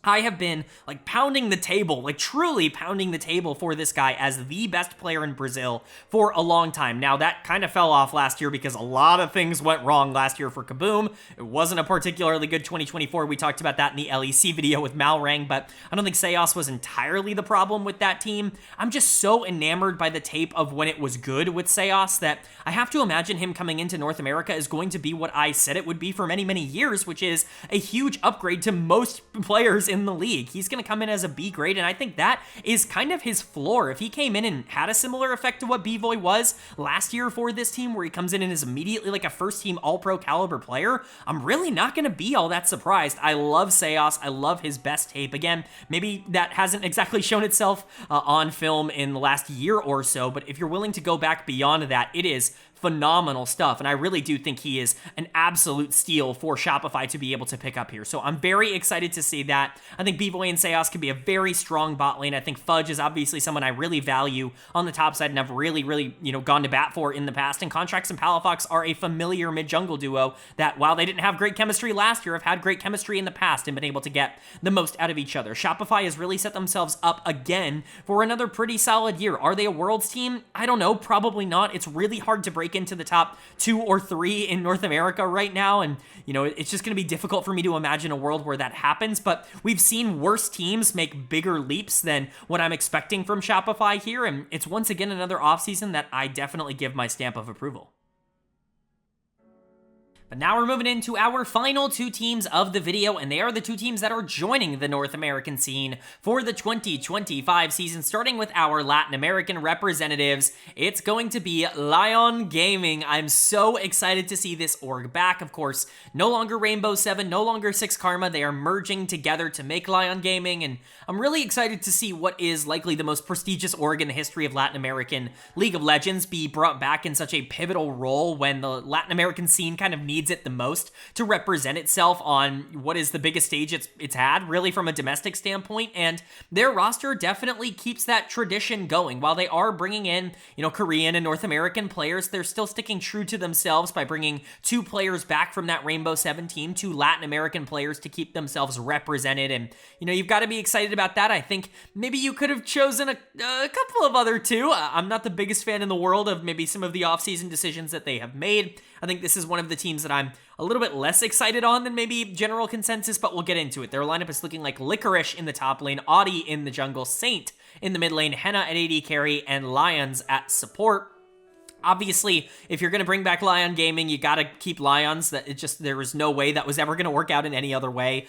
I have been like pounding the table, like truly pounding the table for this guy as the best player in Brazil for a long time. Now that kind of fell off last year because a lot of things went wrong last year for Kaboom. It wasn't a particularly good 2024. We talked about that in the LEC video with Malrang, but I don't think Seos was entirely the problem with that team. I'm just so enamored by the tape of when it was good with Seos that I have to imagine him coming into North America is going to be what I said it would be for many, many years, which is a huge upgrade to most players in the league. He's going to come in as a B grade, and I think that is kind of his floor. If he came in and had a similar effect to what B-Boy was last year for this team, where he comes in and is immediately like a first-team all-pro caliber player, I'm really not going to be all that surprised. I love Seos. I love his best tape. Again, maybe that hasn't exactly shown itself on film in the last year or so, but if you're willing to go back beyond that, it is phenomenal stuff, and I really do think he is an absolute steal for Shopify to be able to pick up here. So I'm very excited to see that. I think B-Boy and Seos can be a very strong bot lane. I think Fudge is obviously someone I really value on the top side and have really, you know, gone to bat for in the past, and Contracts and Palafox are a familiar mid-jungle duo that, while they didn't have great chemistry last year, have had great chemistry in the past and been able to get the most out of each other. Shopify has really set themselves up again for another pretty solid year. Are they a Worlds team? I don't know, probably not. It's really hard to break into the top 2 or 3 in North America right now, and you know, it's just going to be difficult for me to imagine a world where that happens, but we've seen worse teams make bigger leaps than what I'm expecting from Shopify here, and it's once again another offseason that I definitely give my stamp of approval. But now we're moving into our final two teams of the video, and they are the two teams that are joining the North American scene for the 2025 season. Starting with our Latin American representatives, it's going to be Lyon Gaming. I'm so excited to see this org back. Of course, no longer Rainbow 7, no longer 6 Karma. They are merging together to make Lyon Gaming, and I'm really excited to see what is likely the most prestigious org in the history of Latin American League of Legends be brought back in such a pivotal role when the Latin American scene kind of needs it the most to represent itself on what is the biggest stage it's had, really, from a domestic standpoint, and their roster definitely keeps that tradition going. While they are bringing in, you know, Korean and North American players, they're still sticking true to themselves by bringing 2 players back from that Rainbow 7 team, 2 Latin American players to keep themselves represented, and, you know, you've got to be excited about that. I think maybe you could have chosen a couple of other 2. I'm not the biggest fan in the world of maybe some of the offseason decisions that they have made. I think this is one of the teams that I'm a little bit less excited on than maybe general consensus, but we'll get into it. Their lineup is looking like Licorice in the top lane, Audi in the jungle, Saint in the mid lane, Henna at AD carry, and Lions at support. Obviously, if you're going to bring back Lyon Gaming, you got to keep Lyons. There was no way that was ever going to work out in any other way.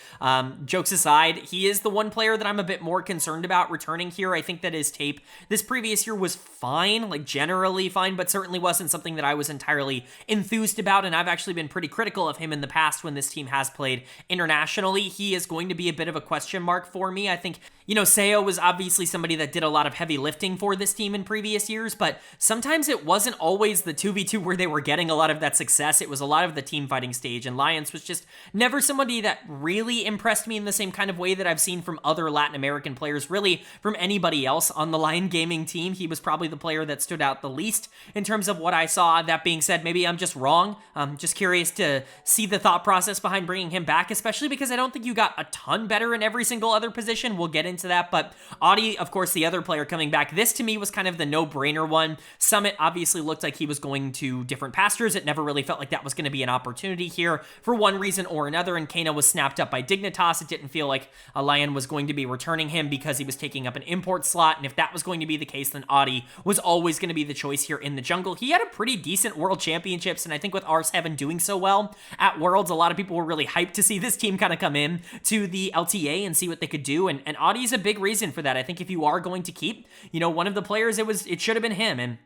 Jokes aside, he is the one player that I'm a bit more concerned about returning here. I think that his tape this previous year was fine, like generally fine, but certainly wasn't something that I was entirely enthused about, and I've actually been pretty critical of him in the past when this team has played internationally. He is going to be a bit of a question mark for me. I think, Seo was obviously somebody that did a lot of heavy lifting for this team in previous years, but sometimes it wasn't always the 2v2 where they were getting a lot of that success. It was a lot of the team fighting stage, and Lyons was just never somebody that really impressed me in the same kind of way that I've seen from other Latin American players, really from anybody else on the Lyon Gaming team. He was probably the player that stood out the least in terms of what I saw. That being said, maybe I'm just wrong. I'm just curious to see the thought process behind bringing him back, especially because I don't think you got a ton better in every single other position. We'll get into that, but Audi, of course, the other player coming back, this to me was kind of the no-brainer one. Summit obviously looked like he was going to different pastures. It never really felt like that was going to be an opportunity here for one reason or another, and Kano was snapped up by Dignitas. It didn't feel like a Lyon was going to be returning him because he was taking up an import slot, and if that was going to be the case, then Audi was always going to be the choice here in the jungle. He had a pretty decent World Championships, and I think with R7 doing so well at Worlds, a lot of people were really hyped to see this team kind of come in to the LTA and see what they could do, and Audi's a big reason for that. I think if you are going to keep, one of the players, it should have been him, and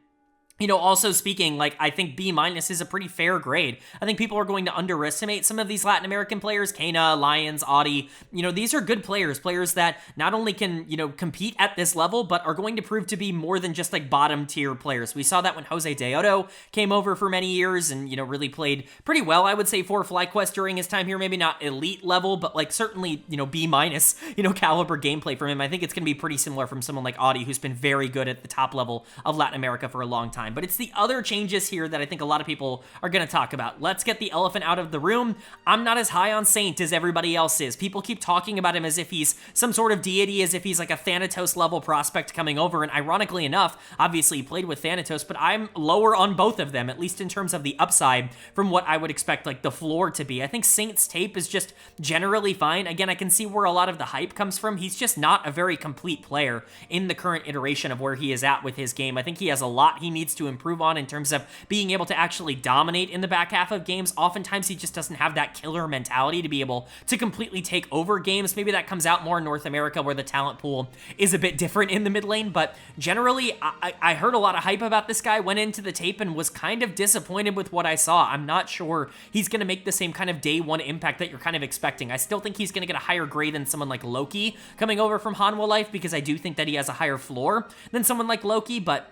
also speaking, I think B- is a pretty fair grade. I think people are going to underestimate some of these Latin American players, Kana, Lyons, Audi. These are good players that not only can, compete at this level, but are going to prove to be more than just bottom tier players. We saw that when Jose Deodo came over for many years and, really played pretty well, I would say, for FlyQuest during his time here. Maybe not elite level, but certainly, B-, caliber gameplay from him. I think it's going to be pretty similar from someone like Audi, who's been very good at the top level of Latin America for a long time. But it's the other changes here that I think a lot of people are going to talk about. Let's get the elephant out of the room. I'm not as high on Saint as everybody else is. People keep talking about him as if he's some sort of deity, as if he's like a Thanatos level prospect coming over, and ironically enough, obviously he played with Thanatos, but I'm lower on both of them, at least in terms of the upside from what I would expect the floor to be. I think Saint's tape is just generally fine. Again, I can see where a lot of the hype comes from. He's just not a very complete player in the current iteration of where he is at with his game. I think he has a lot he needs to improve on in terms of being able to actually dominate in the back half of games. Oftentimes he just doesn't have that killer mentality to be able to completely take over games. Maybe that comes out more in North America where the talent pool is a bit different in the mid lane, but generally I heard a lot of hype about this guy, went into the tape and was kind of disappointed with what I saw. I'm not sure he's going to make the same kind of day one impact that you're kind of expecting. I still think he's going to get a higher grade than someone like Loki coming over from Hanwha Life, because I do think that he has a higher floor than someone like Loki, but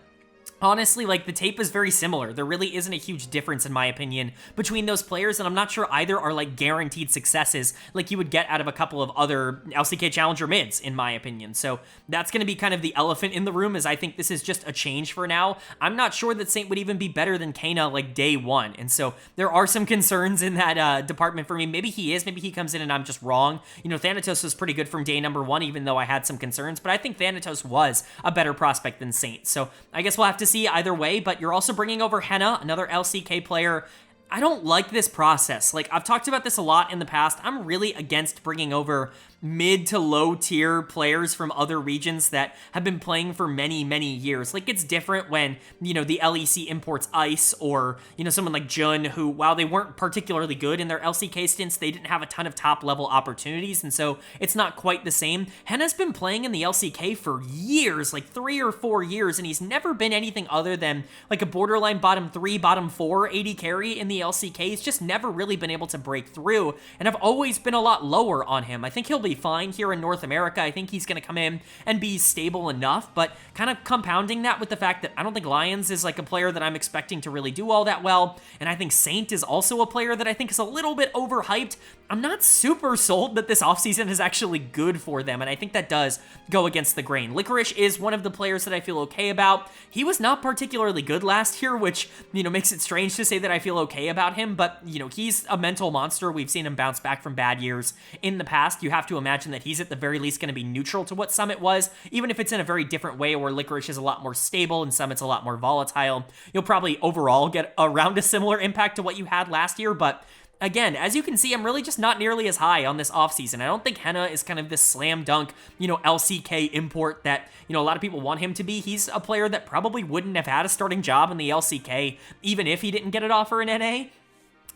honestly, the tape is very similar. There really isn't a huge difference, in my opinion, between those players, and I'm not sure either are, guaranteed successes like you would get out of a couple of other LCK Challenger mids, in my opinion. So that's going to be kind of the elephant in the room, is I think this is just a change for now. I'm not sure that Saint would even be better than Kana, day one, and so there are some concerns in that department for me. Maybe he is, maybe he comes in and I'm just wrong. Thanatos was pretty good from day number one, even though I had some concerns, but I think Thanatos was a better prospect than Saint. So I guess we'll have to see either way, but you're also bringing over Henna, another LCK player. I don't like this process. I've talked about this a lot in the past. I'm really against bringing over mid to low tier players from other regions that have been playing for many, many years. It's different when, the LEC imports Ice, or, someone like Jun, who, while they weren't particularly good in their LCK stints, they didn't have a ton of top level opportunities, and so it's not quite the same. Henna's been playing in the LCK for years, 3 or 4 years, and he's never been anything other than a borderline bottom 3, bottom 4 AD carry in the LCK. He's just never really been able to break through, and I've always been a lot lower on him. I think he'll be fine here in North America. I think he's going to come in and be stable enough, but kind of compounding that with the fact that I don't think Lyons is a player that I'm expecting to really do all that well, and I think Saint is also a player that I think is a little bit overhyped. I'm not super sold that this offseason is actually good for them, and I think that does go against the grain. Licorice is one of the players that I feel okay about. He was not particularly good last year, which, makes it strange to say that I feel okay about him, but, he's a mental monster. We've seen him bounce back from bad years in the past. You have to imagine that he's at the very least going to be neutral to what Summit was, even if it's in a very different way where Licorice is a lot more stable and Summit's a lot more volatile. You'll probably overall get around a similar impact to what you had last year, but Again, as you can see, I'm really just not nearly as high on this offseason. I don't think Henna is kind of this slam dunk, LCK import that, a lot of people want him to be. He's a player that probably wouldn't have had a starting job in the LCK, even if he didn't get an offer in NA.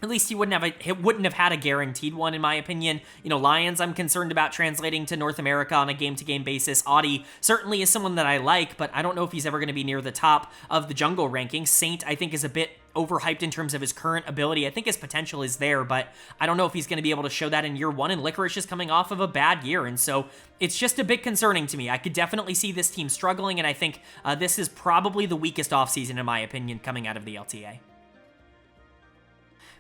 At least he wouldn't have had a guaranteed one, in my opinion. Lions, I'm concerned about translating to North America on a game-to-game basis. Audi certainly is someone that I like, but I don't know if he's ever going to be near the top of the jungle rankings. Saint, I think, is a bit overhyped in terms of his current ability. I think his potential is there, but I don't know if he's going to be able to show that in year one, and Licorice is coming off of a bad year, and so it's just a bit concerning to me. I could definitely see this team struggling, and I think this is probably the weakest offseason, in my opinion, coming out of the LTA.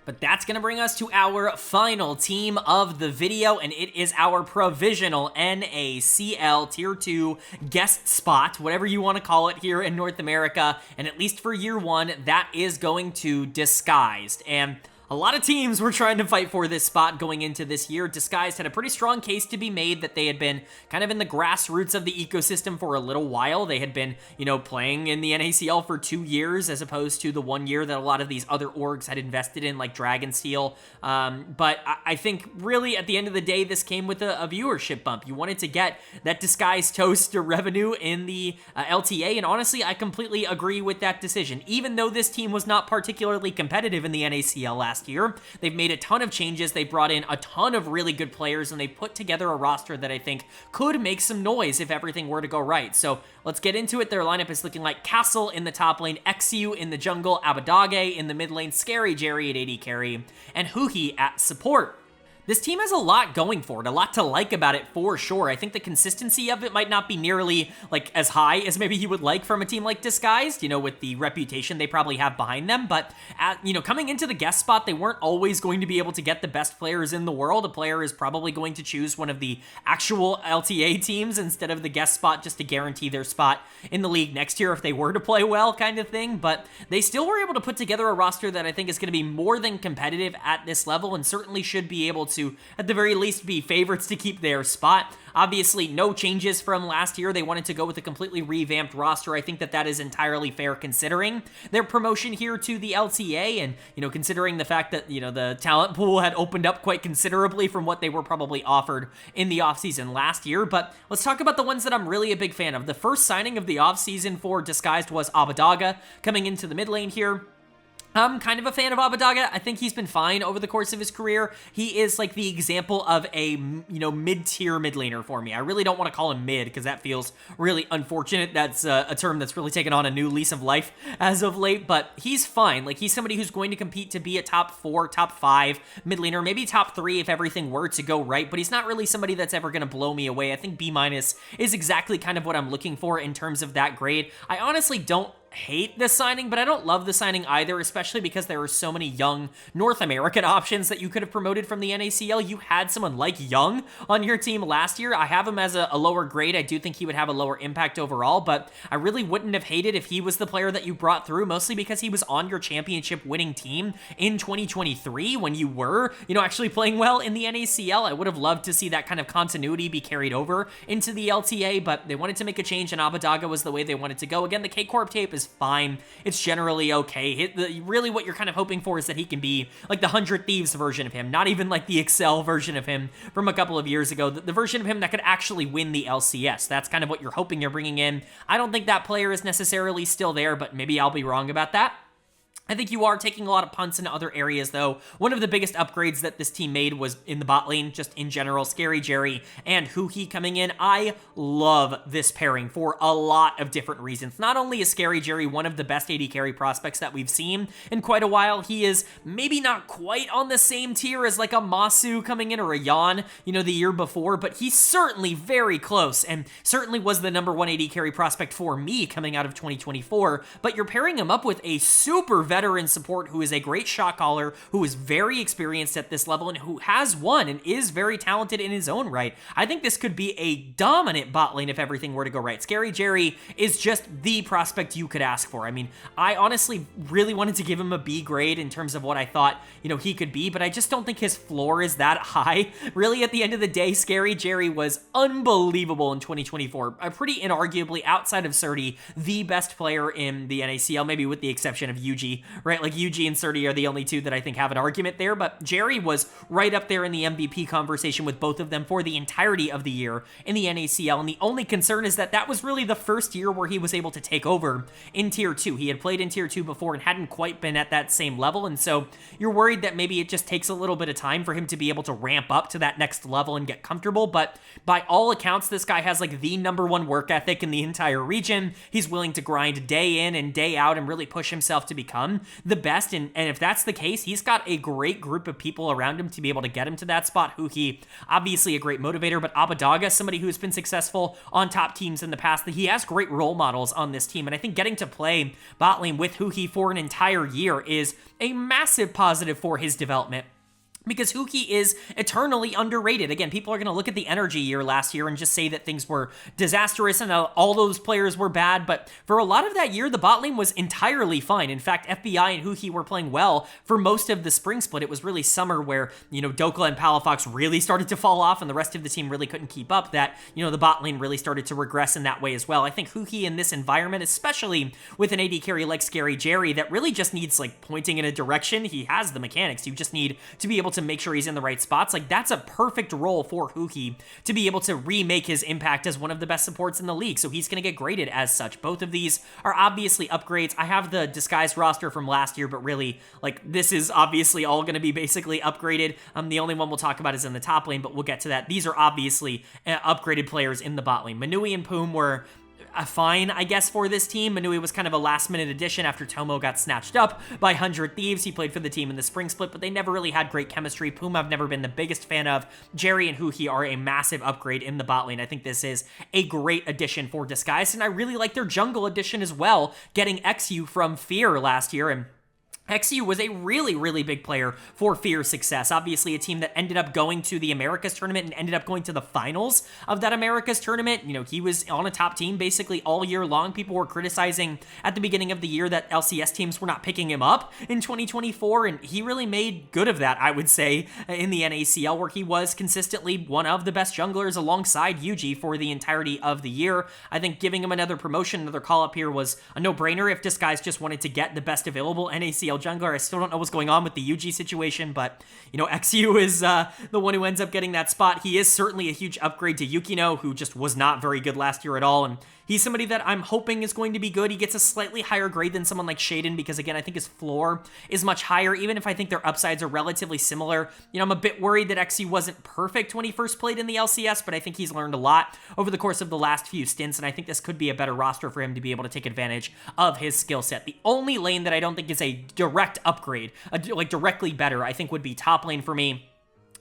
But that's going to bring us to our final team of the video, and it is our provisional NACL Tier 2 guest spot, whatever you want to call it here in North America, and at least for year one, that is going to Disguised. And a lot of teams were trying to fight for this spot going into this year. Disguised had a pretty strong case to be made that they had been kind of in the grassroots of the ecosystem for a little while. They had been, playing in the NACL for 2 years as opposed to the 1 year that a lot of these other orgs had invested in, like Dragonsteel. But I think really at the end of the day, this came with a viewership bump. You wanted to get that Disguised toast to revenue in the LTA, and honestly, I completely agree with that decision. Even though this team was not particularly competitive in the NACL last year, they've made a ton of changes. They brought in a ton of really good players, and they put together a roster that I think could make some noise if everything were to go right. So let's get into it. Their lineup is looking like Castle in the top lane, XU in the jungle, Abadage in the mid lane, Scary Jerry at AD carry, and Huhi at support. This team has a lot going for it, a lot to like about it for sure. I think the consistency of it might not be nearly as high as maybe you would like from a team like Disguised, with the reputation they probably have behind them. But coming into the guest spot, they weren't always going to be able to get the best players in the world. A player is probably going to choose one of the actual LTA teams instead of the guest spot just to guarantee their spot in the league next year if they were to play well, kind of thing. But they still were able to put together a roster that I think is going to be more than competitive at this level, and certainly should be able to, at the very least, be favorites to keep their spot. Obviously, no changes from last year. They wanted to go with a completely revamped roster. I think that is entirely fair considering their promotion here to the LTA, and, considering the fact that, the talent pool had opened up quite considerably from what they were probably offered in the offseason last year. But let's talk about the ones that I'm really a big fan of. The first signing of the offseason for Disguised was Abadaga coming into the mid lane here. I'm kind of a fan of Abadaga. I think he's been fine over the course of his career. He is like the example of a, mid-tier mid laner for me. I really don't want to call him mid because that feels really unfortunate. That's a term that's really taken on a new lease of life as of late, but he's fine. Like, he's somebody who's going to compete to be a top 4, top 5 mid laner, maybe top 3 if everything were to go right, but he's not really somebody that's ever going to blow me away. I think B- is exactly kind of what I'm looking for in terms of that grade. I honestly don't hate this signing, but I don't love the signing either, especially because there are so many young North American options that you could have promoted from the NACL. You had someone like Young on your team last year. I have him as a lower grade. I do think he would have a lower impact overall, but I really wouldn't have hated if he was the player that you brought through, mostly because he was on your championship winning team in 2023 when you were, actually playing well in the NACL. I would have loved to see that kind of continuity be carried over into the LTA, but they wanted to make a change, and Abadaga was the way they wanted to go. Again, the K-Corp tape is fine. It's generally okay. Really what you're kind of hoping for is that he can be like the 100 Thieves version of him, not even like the Excel version of him from a couple of years ago, the version of him that could actually win the LCS. That's kind of what you're hoping you're bringing in. I don't think that player is necessarily still there, but maybe I'll be wrong about that. I think you are taking a lot of punts in other areas, though. One of the biggest upgrades that this team made was in the bot lane, just in general. Scary Jerry and Huhi coming in. I love this pairing for a lot of different reasons. Not only is Scary Jerry one of the best AD carry prospects that we've seen in quite a while, he is maybe not quite on the same tier as like a Masu coming in or a Yan, the year before, but he's certainly very close and certainly was the number 1 AD carry prospect for me coming out of 2024. But you're pairing him up with a super veteran support who is a great shot caller, who is very experienced at this level, and who has won and is very talented in his own right. I think this could be a dominant bot lane if everything were to go right. Scary Jerry is just the prospect you could ask for. I mean, I honestly really wanted to give him a B grade in terms of what I thought, he could be, but I just don't think his floor is that high. Really, at the end of the day, Scary Jerry was unbelievable in 2024. Pretty inarguably, outside of Surdy, the best player in the NACL, maybe with the exception of Yuji Yuji, right? Like Yuji and Surdy are the only two that I think have an argument there, but Jerry was right up there in the MVP conversation with both of them for the entirety of the year in the NACL, and the only concern is that was really the first year where he was able to take over in Tier 2. He had played in Tier 2 before and hadn't quite been at that same level, and so you're worried that maybe it just takes a little bit of time for him to be able to ramp up to that next level and get comfortable, but by all accounts, this guy has like the #1 work ethic in the entire region. He's willing to grind day in and day out and really push himself to become the best, and if that's the case, he's got a great group of people around him to be able to get him to that spot. Huki, obviously a great motivator, but Abadaga, somebody who's been successful on top teams in the past, that he has great role models on this team, and I think getting to play bot lane with Huki for an entire year is a massive positive for his development, because Huki is eternally underrated. Again, people are going to look at the energy year last year and just say that things were disastrous and all those players were bad, but for a lot of that year, the bot lane was entirely fine. In fact, FBI and Huki were playing well for most of the spring split. It was really summer where, Dokla and Palafox really started to fall off and the rest of the team really couldn't keep up, that, the bot lane really started to regress in that way as well. I think Huki in this environment, especially with an AD carry like Scary Jerry, that really just needs like pointing in a direction. He has the mechanics. You just need to be able to make sure he's in the right spots. Like, that's a perfect role for Huki to be able to remake his impact as one of the best supports in the league, so he's going to get graded as such. Both of these are obviously upgrades. I have the disguised roster from last year, but really, like, this is obviously all going to be basically upgraded. The only one we'll talk about is in the top lane, but we'll get to that. These are obviously upgraded players in the bot lane. Manui and Poom were fine, I guess, for this team. Manui was kind of a last-minute addition after Tomo got snatched up by 100 Thieves. He played for the team in the spring split, but they never really had great chemistry. Puma I've never been the biggest fan of. Jerry and Huki are a massive upgrade in the bot lane. I think this is a great addition for Disguised, and I really like their jungle addition as well, getting XU from Fear last year, and XU was a really, really big player for Fear's success. Obviously, a team that ended up going to the Americas tournament and ended up going to the finals of that Americas tournament. He was on a top team basically all year long. People were criticizing at the beginning of the year that LCS teams were not picking him up in 2024, and he really made good of that, I would say, in the NACL, where he was consistently one of the best junglers alongside Yuji for the entirety of the year. I think giving him another promotion, another call-up here was a no-brainer if Disguise just wanted to get the best available NACL jungler. I still don't know what's going on with the Yuji situation, but, XU is the one who ends up getting that spot. He is certainly a huge upgrade to Yukino, who just was not very good last year at all, and he's somebody that I'm hoping is going to be good. He gets a slightly higher grade than someone like Shaden because, again, I think his floor is much higher, even if I think their upsides are relatively similar. I'm a bit worried that XU wasn't perfect when he first played in the LCS, but I think he's learned a lot over the course of the last few stints, and I think this could be a better roster for him to be able to take advantage of his skill set. The only lane that I don't think is a direct upgrade, like directly better, I think would be top lane for me.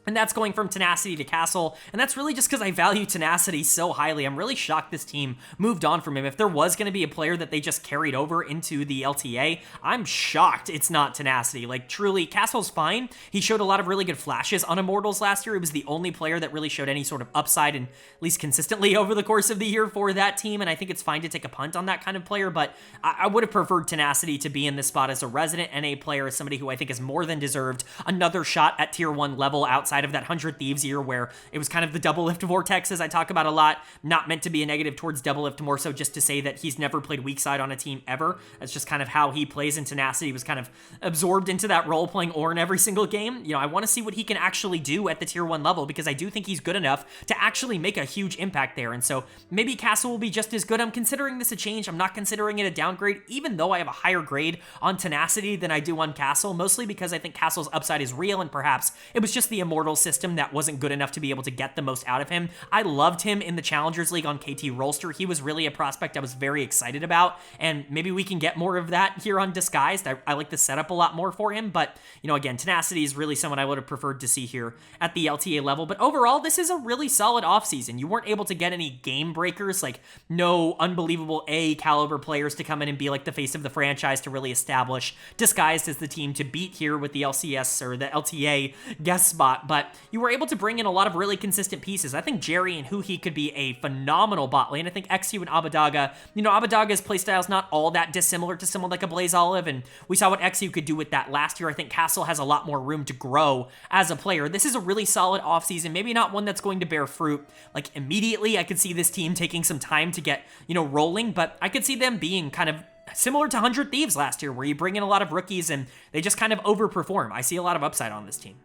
And that's going from Tenacity to Castle, and that's really just because I value Tenacity so highly. I'm really shocked this team moved on from him. If there was going to be a player that they just carried over into the LTA, I'm shocked it's not Tenacity. Like, truly, Castle's fine. He showed a lot of really good flashes on Immortals last year. He was the only player that really showed any sort of upside, and at least consistently over the course of the year for that team, and I think it's fine to take a punt on that kind of player, but I would have preferred Tenacity to be in this spot as a resident NA player, as somebody who I think is more than deserved another shot at Tier 1 level outside of that 100 Thieves year, where it was kind of the double lift vortex, as I talk about a lot, not meant to be a negative towards double lift, more so just to say that he's never played weak side on a team ever. That's just kind of how he plays, in Tenacity was kind of absorbed into that role, playing Ornn every single game. I want to see what he can actually do at the Tier 1 level, because I do think he's good enough to actually make a huge impact there, and so maybe Castle will be just as good. I'm considering this a change. I'm not considering it a downgrade, even though I have a higher grade on Tenacity than I do on Castle, mostly because I think Castle's upside is real, and perhaps it was just the Immortal system that wasn't good enough to be able to get the most out of him. I loved him in the Challengers League on KT Rolster. He was really a prospect I was very excited about, and maybe we can get more of that here on Disguised. I like the setup a lot more for him, but, again, Tenacity is really someone I would have preferred to see here at the LTA level, but overall, this is a really solid offseason. You weren't able to get any game breakers, like no unbelievable A caliber players to come in and be like the face of the franchise to really establish Disguised as the team to beat here with the LCS or the LTA guest spot, but you were able to bring in a lot of really consistent pieces. I think Jerry and Huhi could be a phenomenal bot lane. I think XU and Abadaga, Abadaga's playstyle is not all that dissimilar to someone like a Blaze Olive, and we saw what XU could do with that last year. I think Castle has a lot more room to grow as a player. This is a really solid offseason, maybe not one that's going to bear fruit like immediately. I could see this team taking some time to get, rolling, but I could see them being kind of similar to 100 Thieves last year, where you bring in a lot of rookies and they just kind of overperform. I see a lot of upside on this team.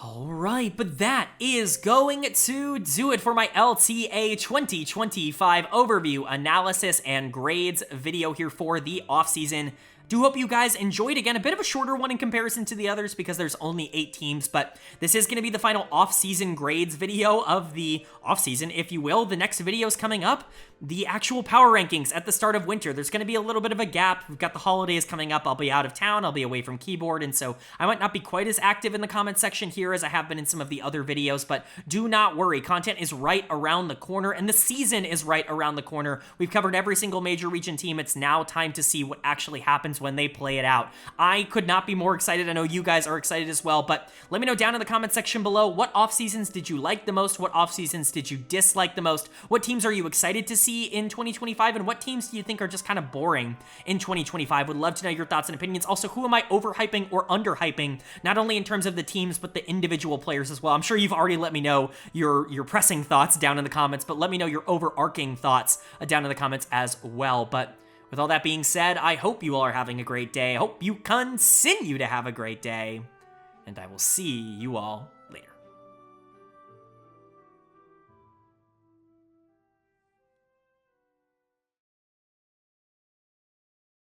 All right, but that is going to do it for my LTA 2025 overview, analysis, and grades video here for the offseason. Do hope you guys enjoyed. Again, a bit of a shorter one in comparison to the others because there's only 8 teams, but this is going to be the final off-season grades video of the off-season, if you will. The next video is coming up, the actual power rankings at the start of winter. There's going to be a little bit of a gap. We've got the holidays coming up. I'll be out of town. I'll be away from keyboard, and so I might not be quite as active in the comment section here as I have been in some of the other videos, but do not worry. Content is right around the corner, and the season is right around the corner. We've covered every single major region team. It's now time to see what actually happens when they play it out. I could not be more excited. I know you guys are excited as well, but let me know down in the comment section below, what off seasons did you like the most? What off seasons did you dislike the most? What teams are you excited to see in 2025? And what teams do you think are just kind of boring in 2025? Would love to know your thoughts and opinions. Also, who am I overhyping or underhyping? Not only in terms of the teams, but the individual players as well. I'm sure you've already let me know your pressing thoughts down in the comments, but let me know your overarching thoughts down in the comments as well. But with all that being said, I hope you all are having a great day. I hope you continue to have a great day, and I will see you all later.